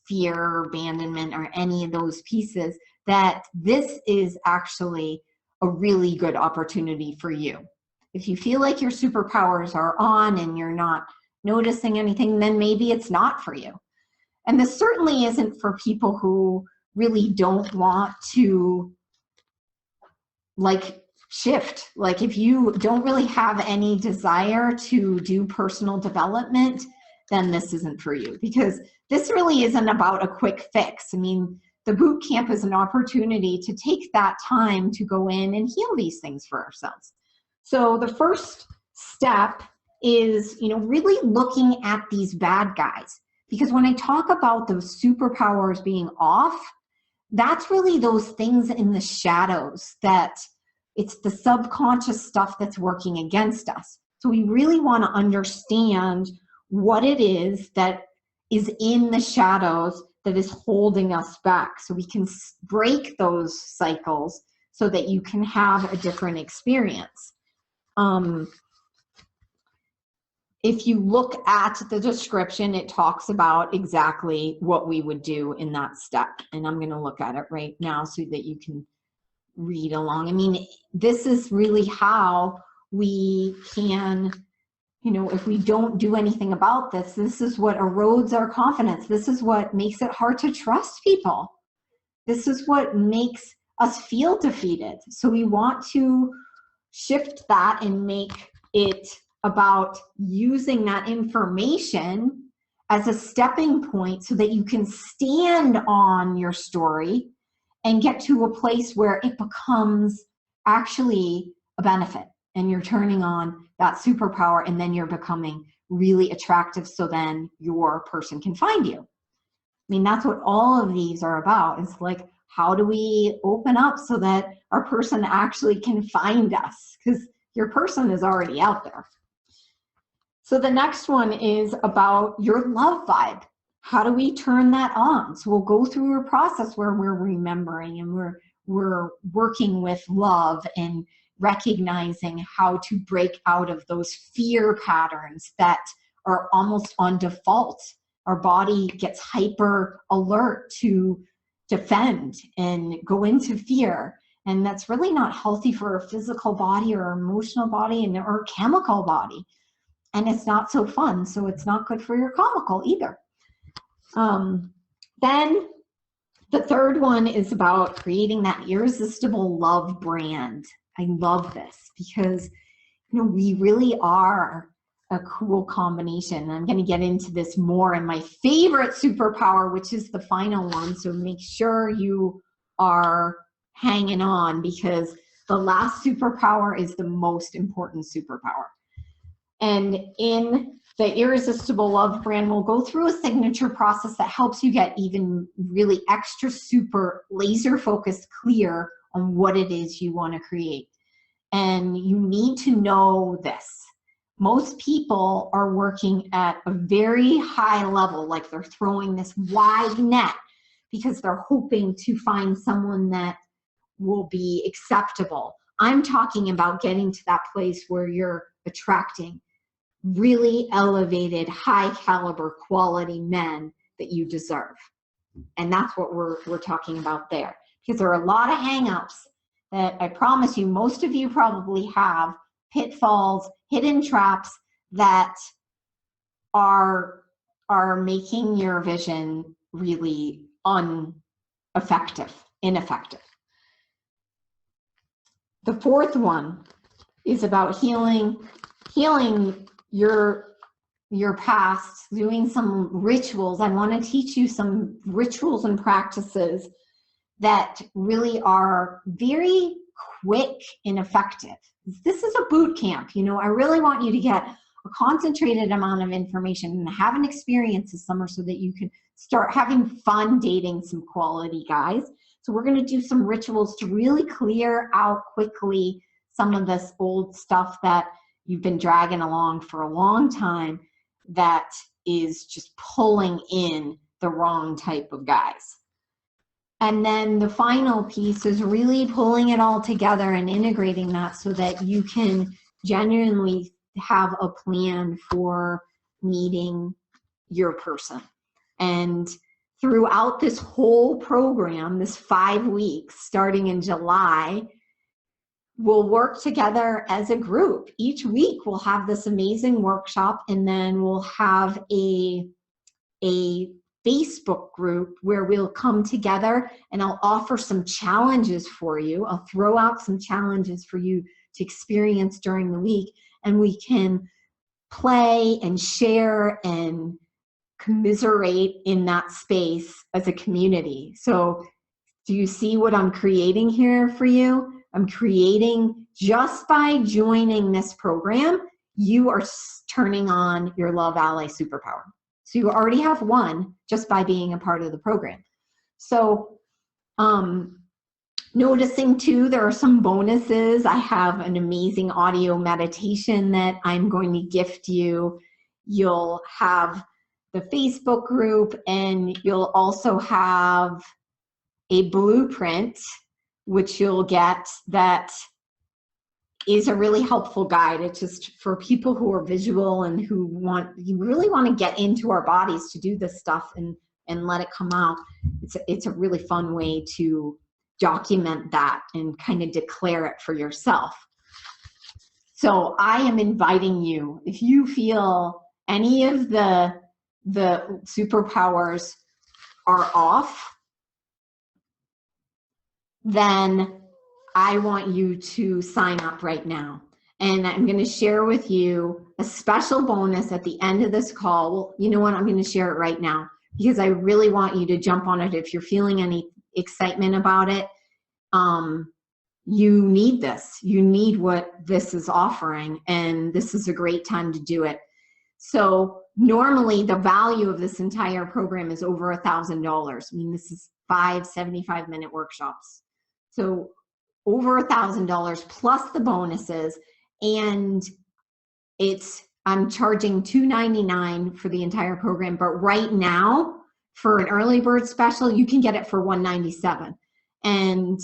fear or abandonment or any of those pieces, that this is actually a really good opportunity for you. If you feel like your superpowers are on and you're not noticing anything, then maybe it's not for you. And this certainly isn't for people who really don't want to like shift. Like if you don't really have any desire to do personal development, then this isn't for you, because this really isn't about a quick fix. I mean, the boot camp is an opportunity to take that time to go in and heal these things for ourselves. So the first step is, you know, really looking at these bad guys. Because when I talk about those superpowers being off, that's really those things in the shadows, that it's the subconscious stuff that's working against us. So we really want to understand what it is that is in the shadows that is holding us back, so we can break those cycles so that you can have a different experience. If you look at the description, it talks about exactly what we would do in that step. And I'm going to look at it right now so that you can read along. I mean, this is really how we can, you know, if we don't do anything about this, this is what erodes our confidence. This is what makes it hard to trust people. This is what makes us feel defeated. So we want to shift that and make it about using that information as a stepping point so that you can stand on your story and get to a place where it becomes actually a benefit, and you're turning on that superpower, and then you're becoming really attractive, so then your person can find you. I mean, that's what all of these are about. It's like, how do we open up so that our person actually can find us? Because your person is already out there. So the next one is about your love vibe. How do we turn that on? So we'll go through a process where we're remembering and we're working with love and recognizing how to break out of those fear patterns that are almost on default. Our body gets hyper alert to defend and go into fear. And that's really not healthy for our physical body or our emotional body and our chemical body. And it's not so fun, so it's not good for your comical either. Then the third one is about creating that irresistible love brand. I love this because, you know, we really are a cool combination. I'm going to get into this more in my favorite superpower, which is the final one. So make sure you are hanging on, because the last superpower is the most important superpower. And in the Irresistible Love brand will go through a signature process that helps you get even really extra super laser focused clear on what it is you want to create. And you need to know this. Most people are working at a very high level, like they're throwing this wide net because they're hoping to find someone that will be acceptable. I'm talking about getting to that place where you're attracting really elevated, high caliber, quality men that you deserve. And that's what we're talking about there. Because there are a lot of hang-ups that I promise you, most of you probably have, pitfalls, hidden traps that are making your vision really ineffective. The fourth one is about healing your past, doing some rituals. I want to teach you some rituals and practices that really are very quick and effective. This is a boot camp. You know, I really want you to get a concentrated amount of information and have an experience this summer so that you can start having fun dating some quality guys. So we're going to do some rituals to really clear out quickly some of this old stuff that you've been dragging along for a long time that is just pulling in the wrong type of guys. And then the final piece is really pulling it all together and integrating that so that you can genuinely have a plan for meeting your person. And throughout this whole program, this 5 weeks, starting in July, we'll work together as a group. Each week we'll have this amazing workshop, and then we'll have a Facebook group where we'll come together and I'll offer some challenges for you. I'll throw out some challenges for you to experience during the week, and we can play and share and commiserate in that space as a community. So do you see what I'm creating here for you? I'm creating, just by joining this program, you are turning on your Love Ally superpower. So you already have one just by being a part of the program. So noticing too, there are some bonuses. I have an amazing audio meditation that I'm going to gift you. You'll have the Facebook group, and you'll also have a blueprint, which you'll get, that is a really helpful guide. It's just for people who are visual and who really want to get into our bodies to do this stuff and let it come out. It's a really fun way to document that and kind of declare it for yourself. So I am inviting you, if you feel any of the superpowers are off, then I want you to sign up right now. And I'm going to share with you a special bonus at the end of this call. Well, you know what? I'm going to share it right now because I really want you to jump on it. If you're feeling any excitement about it, you need this. You need what this is offering, and this is a great time to do it. So normally the value of this entire program is over $1,000. I mean, this is 5 75-minute workshops. So over $1,000 plus the bonuses, and I'm charging $299 for the entire program, but right now for an early bird special, you can get it for $197. And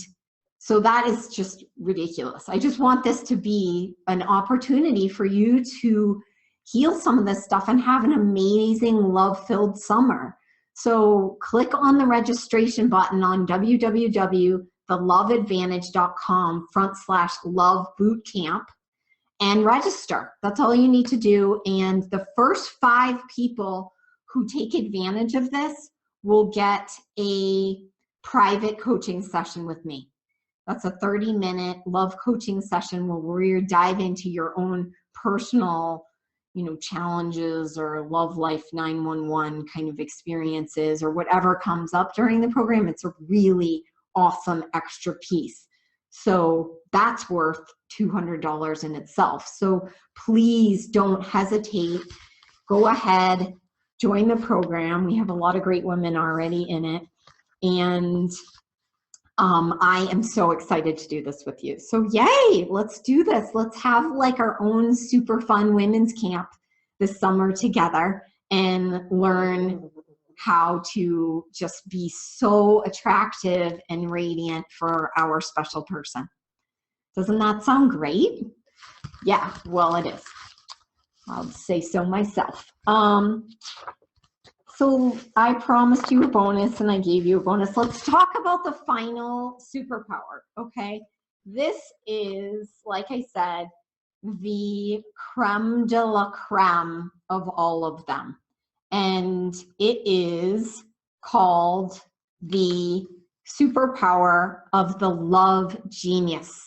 so that is just ridiculous. I just want this to be an opportunity for you to heal some of this stuff and have an amazing love-filled summer. So click on the registration button on www.theloveadvantage.com/love-bootcamp and register. That's all you need to do. And the first 5 people who take advantage of this will get a private coaching session with me. That's a 30-minute love coaching session where you dive into your own personal, challenges or love life 911 kind of experiences or whatever comes up during the program. It's a really awesome extra piece. So that's worth $200 in itself. So please don't hesitate go ahead, join the program. We have a lot of great women already in it. And I am so excited to do this with you. So yay, let's do this. Let's have like our own super fun women's camp this summer together and learn how to just be so attractive and radiant for our special person. Doesn't that sound great? Yeah, well, it is. I'll say so myself. So I promised you a bonus and I gave you a bonus. Let's talk about the final superpower, okay? This is, like I said, the creme de la creme of all of them. And it is called the superpower of the love genius.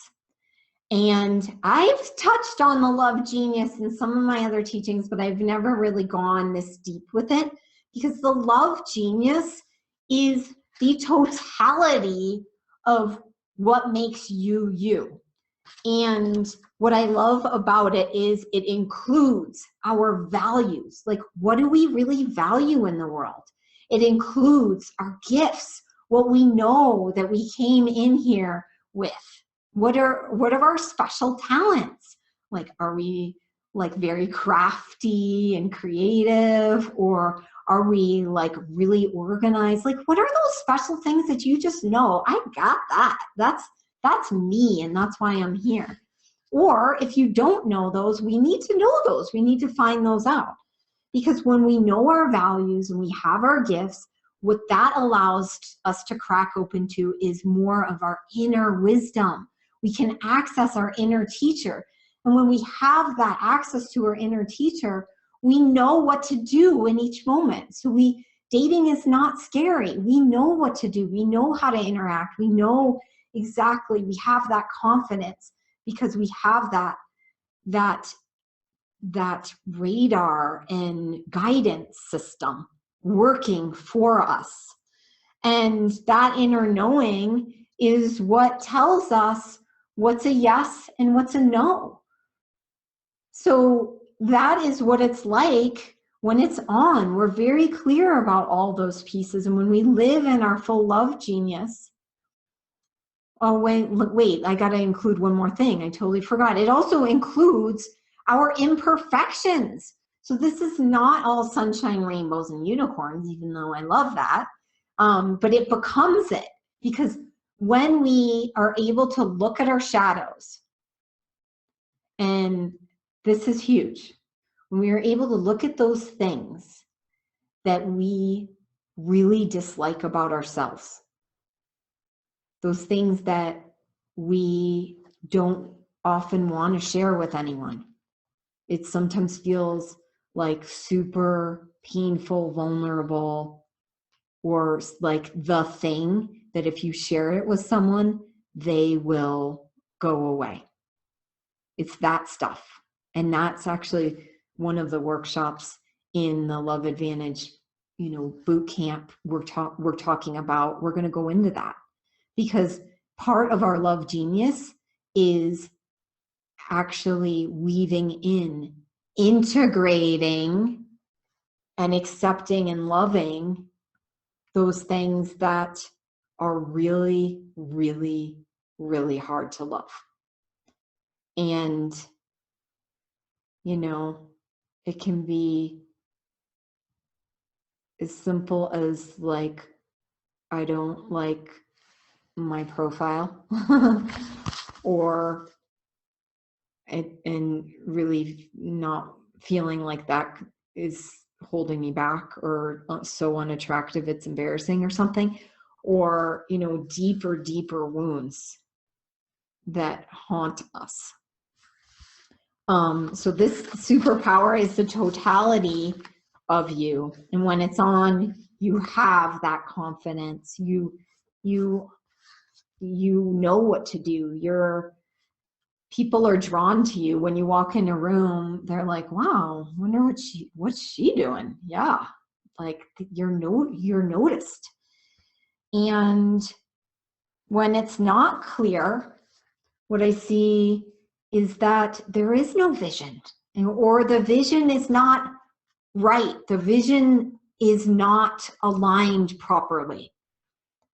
And I've touched on the love genius in some of my other teachings, but I've never really gone this deep with it, because the love genius is the totality of what makes you, you. And what I love about it is it includes our values. Like, what do we really value in the world? It includes our gifts, what we know that we came in here with. What are our special talents? Like, are we like very crafty and creative, or are we like really organized? Like, what are those special things that you just know? I got that. That's me, and that's why I'm here. Or if you don't know those, we need to know those. We need to find those out. Because when we know our values and we have our gifts, what that allows us to crack open to is more of our inner wisdom. We can access our inner teacher. And when we have that access to our inner teacher, we know what to do in each moment. So dating is not scary. We know what to do. We know how to interact. We know exactly, we have that confidence because we have that radar and guidance system working for us. And that inner knowing is what tells us what's a yes and what's a no. So that is what it's like when it's on. We're very clear about all those pieces. And when we live in our full love genius, oh, wait, I got to include one more thing. I totally forgot. It also includes our imperfections. So this is not all sunshine, rainbows, and unicorns, even though I love that. But it becomes it, because when we are able to look at our shadows, and this is huge, when we are able to look at those things that we really dislike about ourselves, those things that we don't often want to share with anyone. It sometimes feels like super painful, vulnerable, or like the thing that if you share it with someone, they will go away. It's that stuff. And that's actually one of the workshops in the Love Advantage, boot camp we're talking about. We're going to go into that. Because part of our love genius is actually weaving in, integrating, and accepting and loving those things that are really, really, really hard to love. And, it can be as simple as like, I don't like my profile or and really not feeling like that is holding me back or so unattractive it's embarrassing or something, or deeper wounds that haunt us. So this superpower is the totality of you, and when it's on, you have that confidence. You know what to do. People are drawn to you when you walk in a room. They're like, wow, wonder what's she doing? Yeah, like you're noticed. And when it's not clear, what I see is that there is no vision, or the vision is not right, the vision is not aligned properly,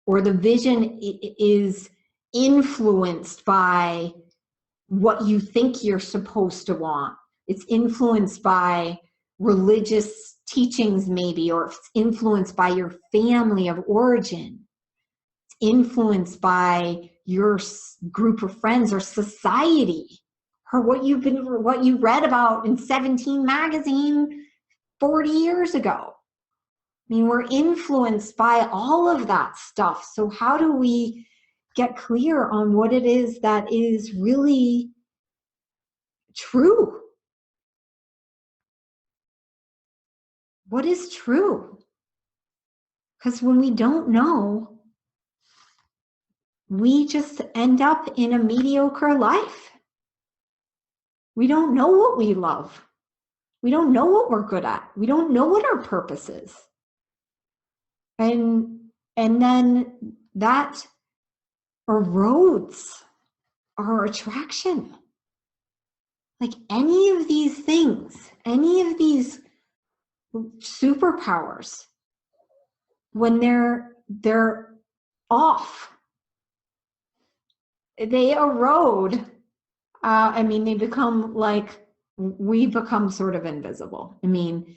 or the vision is influenced by what you think you're supposed to want. It's influenced by religious teachings maybe, or it's influenced by your family of origin. It's influenced by your group of friends or society, or what you read about in 17 magazine 40 years ago. I mean, we're influenced by all of that stuff. So how do we get clear on what it is that is really true? What is true? Because when we don't know, we just end up in a mediocre life. We don't know what we love. We don't know what we're good at. We don't know what our purpose is. And then that erodes our attraction. Like any of these things, any of these superpowers, when they're off, they erode. I mean, they become like, we become sort of invisible. I mean,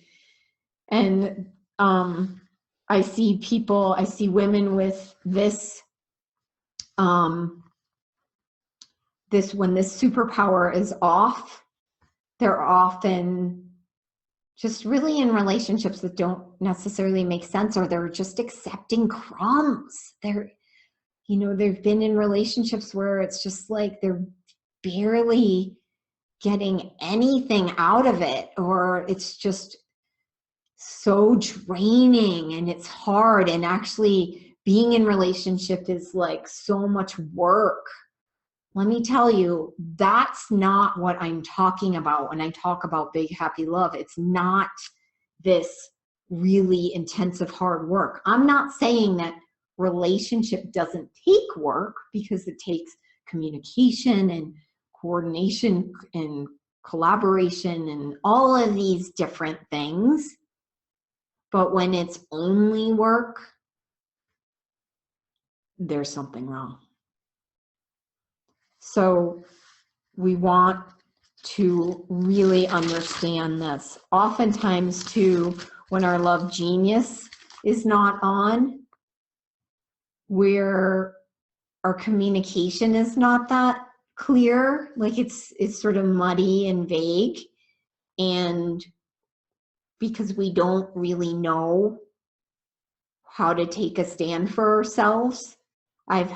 and I see women with this, when this superpower is off, they're often just really in relationships that don't necessarily make sense, or they're just accepting crumbs. They've been in relationships where it's just like they're barely getting anything out of it, or it's just so draining and it's hard. And actually being in relationship is like so much work. Let me tell you, that's not what I'm talking about when I talk about big, happy love. It's not this really intensive, hard work. I'm not saying that relationship doesn't take work, because it takes communication and coordination and collaboration and all of these different things. But when it's only work, there's something wrong. So we want to really understand this. Oftentimes too, when our love genius is not on, where our communication is not that clear, like it's sort of muddy and vague, and because we don't really know how to take a stand for ourselves. I've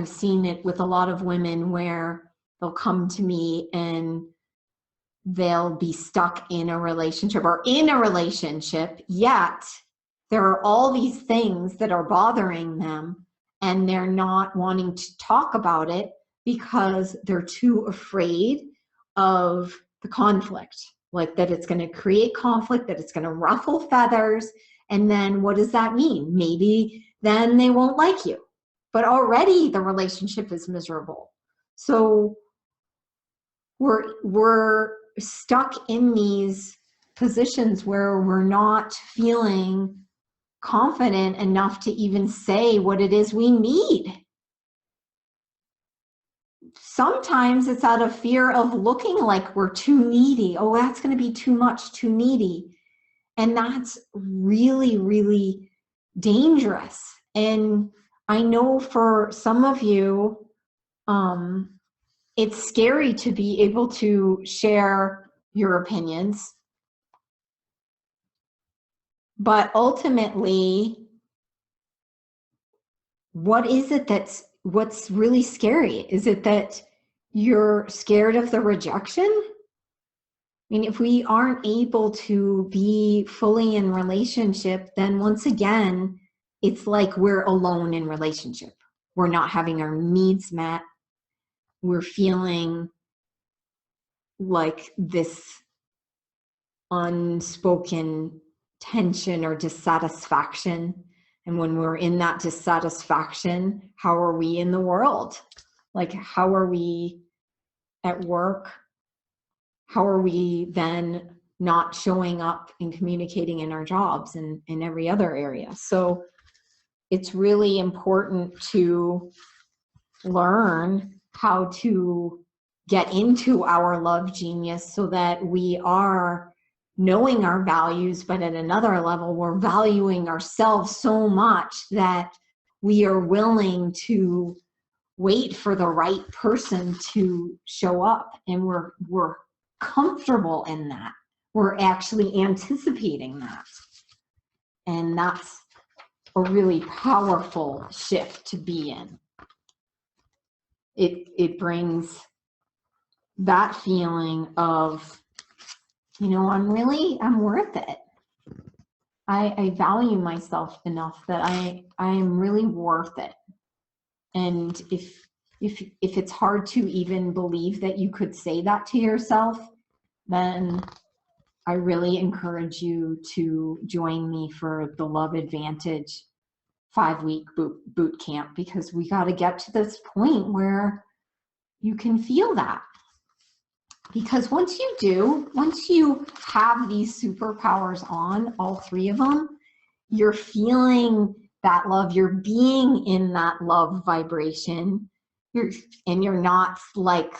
seen it with a lot of women where they'll come to me and they'll be stuck in a relationship, yet there are all these things that are bothering them, and they're not wanting to talk about it because they're too afraid of the conflict, like that it's going to create conflict, that it's going to ruffle feathers. And then what does that mean? Maybe then they won't like you, but already the relationship is miserable. So we're stuck in these positions where we're not feeling confident enough to even say what it is we need. Sometimes it's out of fear of looking like we're too needy. Oh, that's going to be too much, too needy. And that's really, really dangerous. And I know for some of you, it's scary to be able to share your opinions. But ultimately, what is it what's really scary? Is it that you're scared of the rejection? I mean, if we aren't able to be fully in relationship, then once again, it's like we're alone in relationship. We're not having our needs met. We're feeling like this unspoken tension or dissatisfaction. And when we're in that dissatisfaction, how are we in the world? Like, how are we at work? How are we then not showing up and communicating in our jobs and in every other area. So it's really important to learn how to get into our love genius so that we are knowing our values, but at another level, we're valuing ourselves so much that we are willing to wait for the right person to show up, and we're comfortable in that. We're actually anticipating that. And that's a really powerful shift to be in. It brings that feeling of, I'm worth it. I value myself enough that I am really worth it. And if it's hard to even believe that you could say that to yourself, then I really encourage you to join me for the Love Advantage 5-week boot camp, because we got to get to this point where you can feel that. Because once you have these superpowers on, all 3 of them, you're feeling that love, you're being in that love vibration, you're not like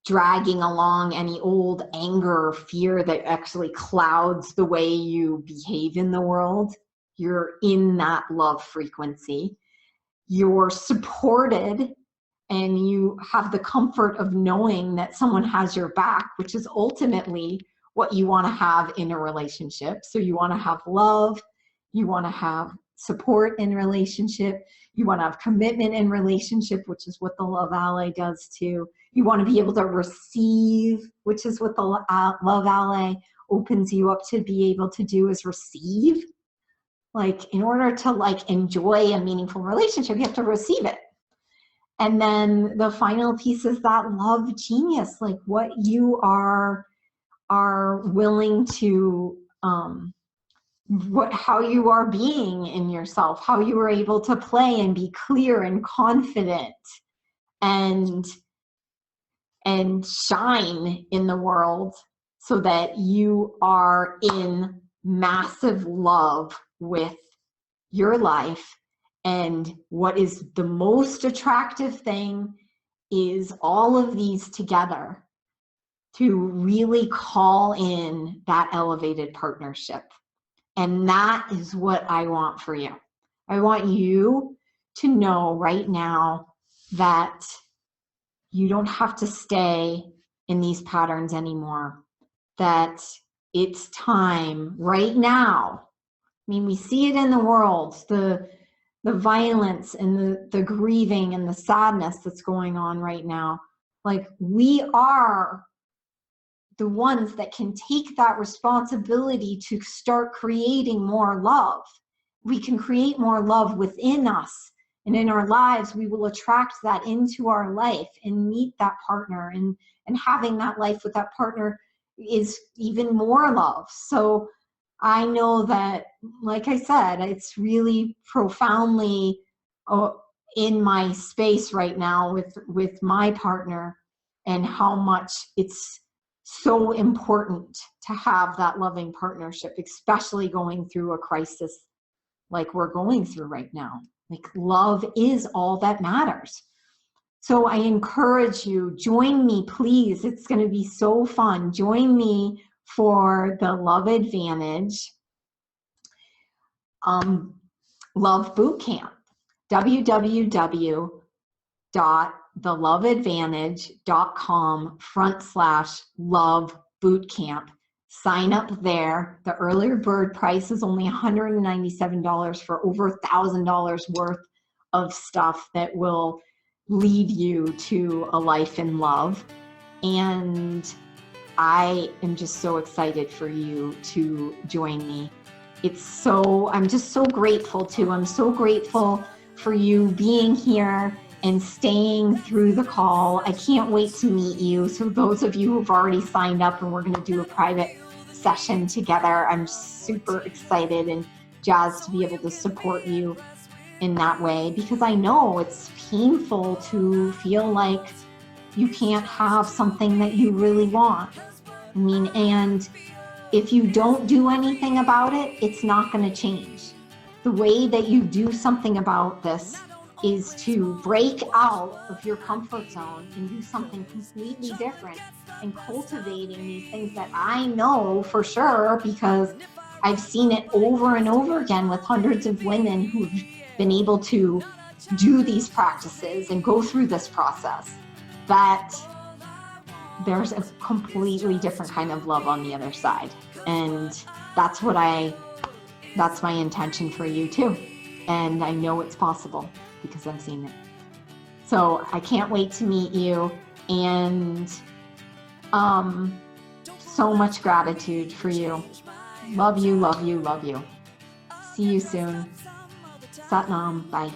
dragging along any old anger or fear that actually clouds the way you behave in the world. You're in that love frequency. You're supported, and you have the comfort of knowing that someone has your back, which is ultimately what you want to have in a relationship. So you want to have love, you want to have support in relationship, you want to have commitment in relationship, which is what the Love Ally does too. You want to be able to receive, which is what the Love Ally opens you up to be able to do, is receive. Like, in order to enjoy a meaningful relationship, you have to receive it. And then the final piece is that love genius, like what you are willing to, how you are being in yourself, how you are able to play and be clear and confident and shine in the world, so that you are in massive love with your life. And what is the most attractive thing is all of these together to really call in that elevated partnership. And that is what I want for you. I want you to know right now that you don't have to stay in these patterns anymore, that it's time right now. I mean, we see it in the world, the violence and the grieving and the sadness that's going on right now. Like, we are the ones that can take that responsibility to start creating more love. We can create more love within us and in our lives. We will attract that into our life and meet that partner, and having that life with that partner is even more love. So I know that, like I said, it's really profoundly in my space right now with my partner, and how much it's so important to have that loving partnership, especially going through a crisis like we're going through right now. Like, love is all that matters. So I encourage you, join me, please. It's going to be so fun. Join me for the Love Advantage Love Bootcamp. www.theloveadvantage.com/love bootcamp. Sign up there. The earlier bird price is only $197 for over $1,000 worth of stuff that will lead you to a life in love. And I am just so excited for you to join me. I'm just so grateful too. I'm so grateful for you being here and staying through the call. I can't wait to meet you. So those of you who've already signed up, and we're going to do a private session together, I'm super excited and jazzed to be able to support you in that way, because I know it's painful to feel like you can't have something that you really want. I mean, and if you don't do anything about it, it's not going to change. The way that you do something about this is to break out of your comfort zone and do something completely different, and cultivating these things that I know for sure, because I've seen it over and over again with hundreds of women who've been able to do these practices and go through this process, that there's a completely different kind of love on the other side. And that's my intention for you too. And I know it's possible because I've seen it. So I can't wait to meet you, and so much gratitude for you. Love you, love you, love you. See you soon. Sat Nam. Bye.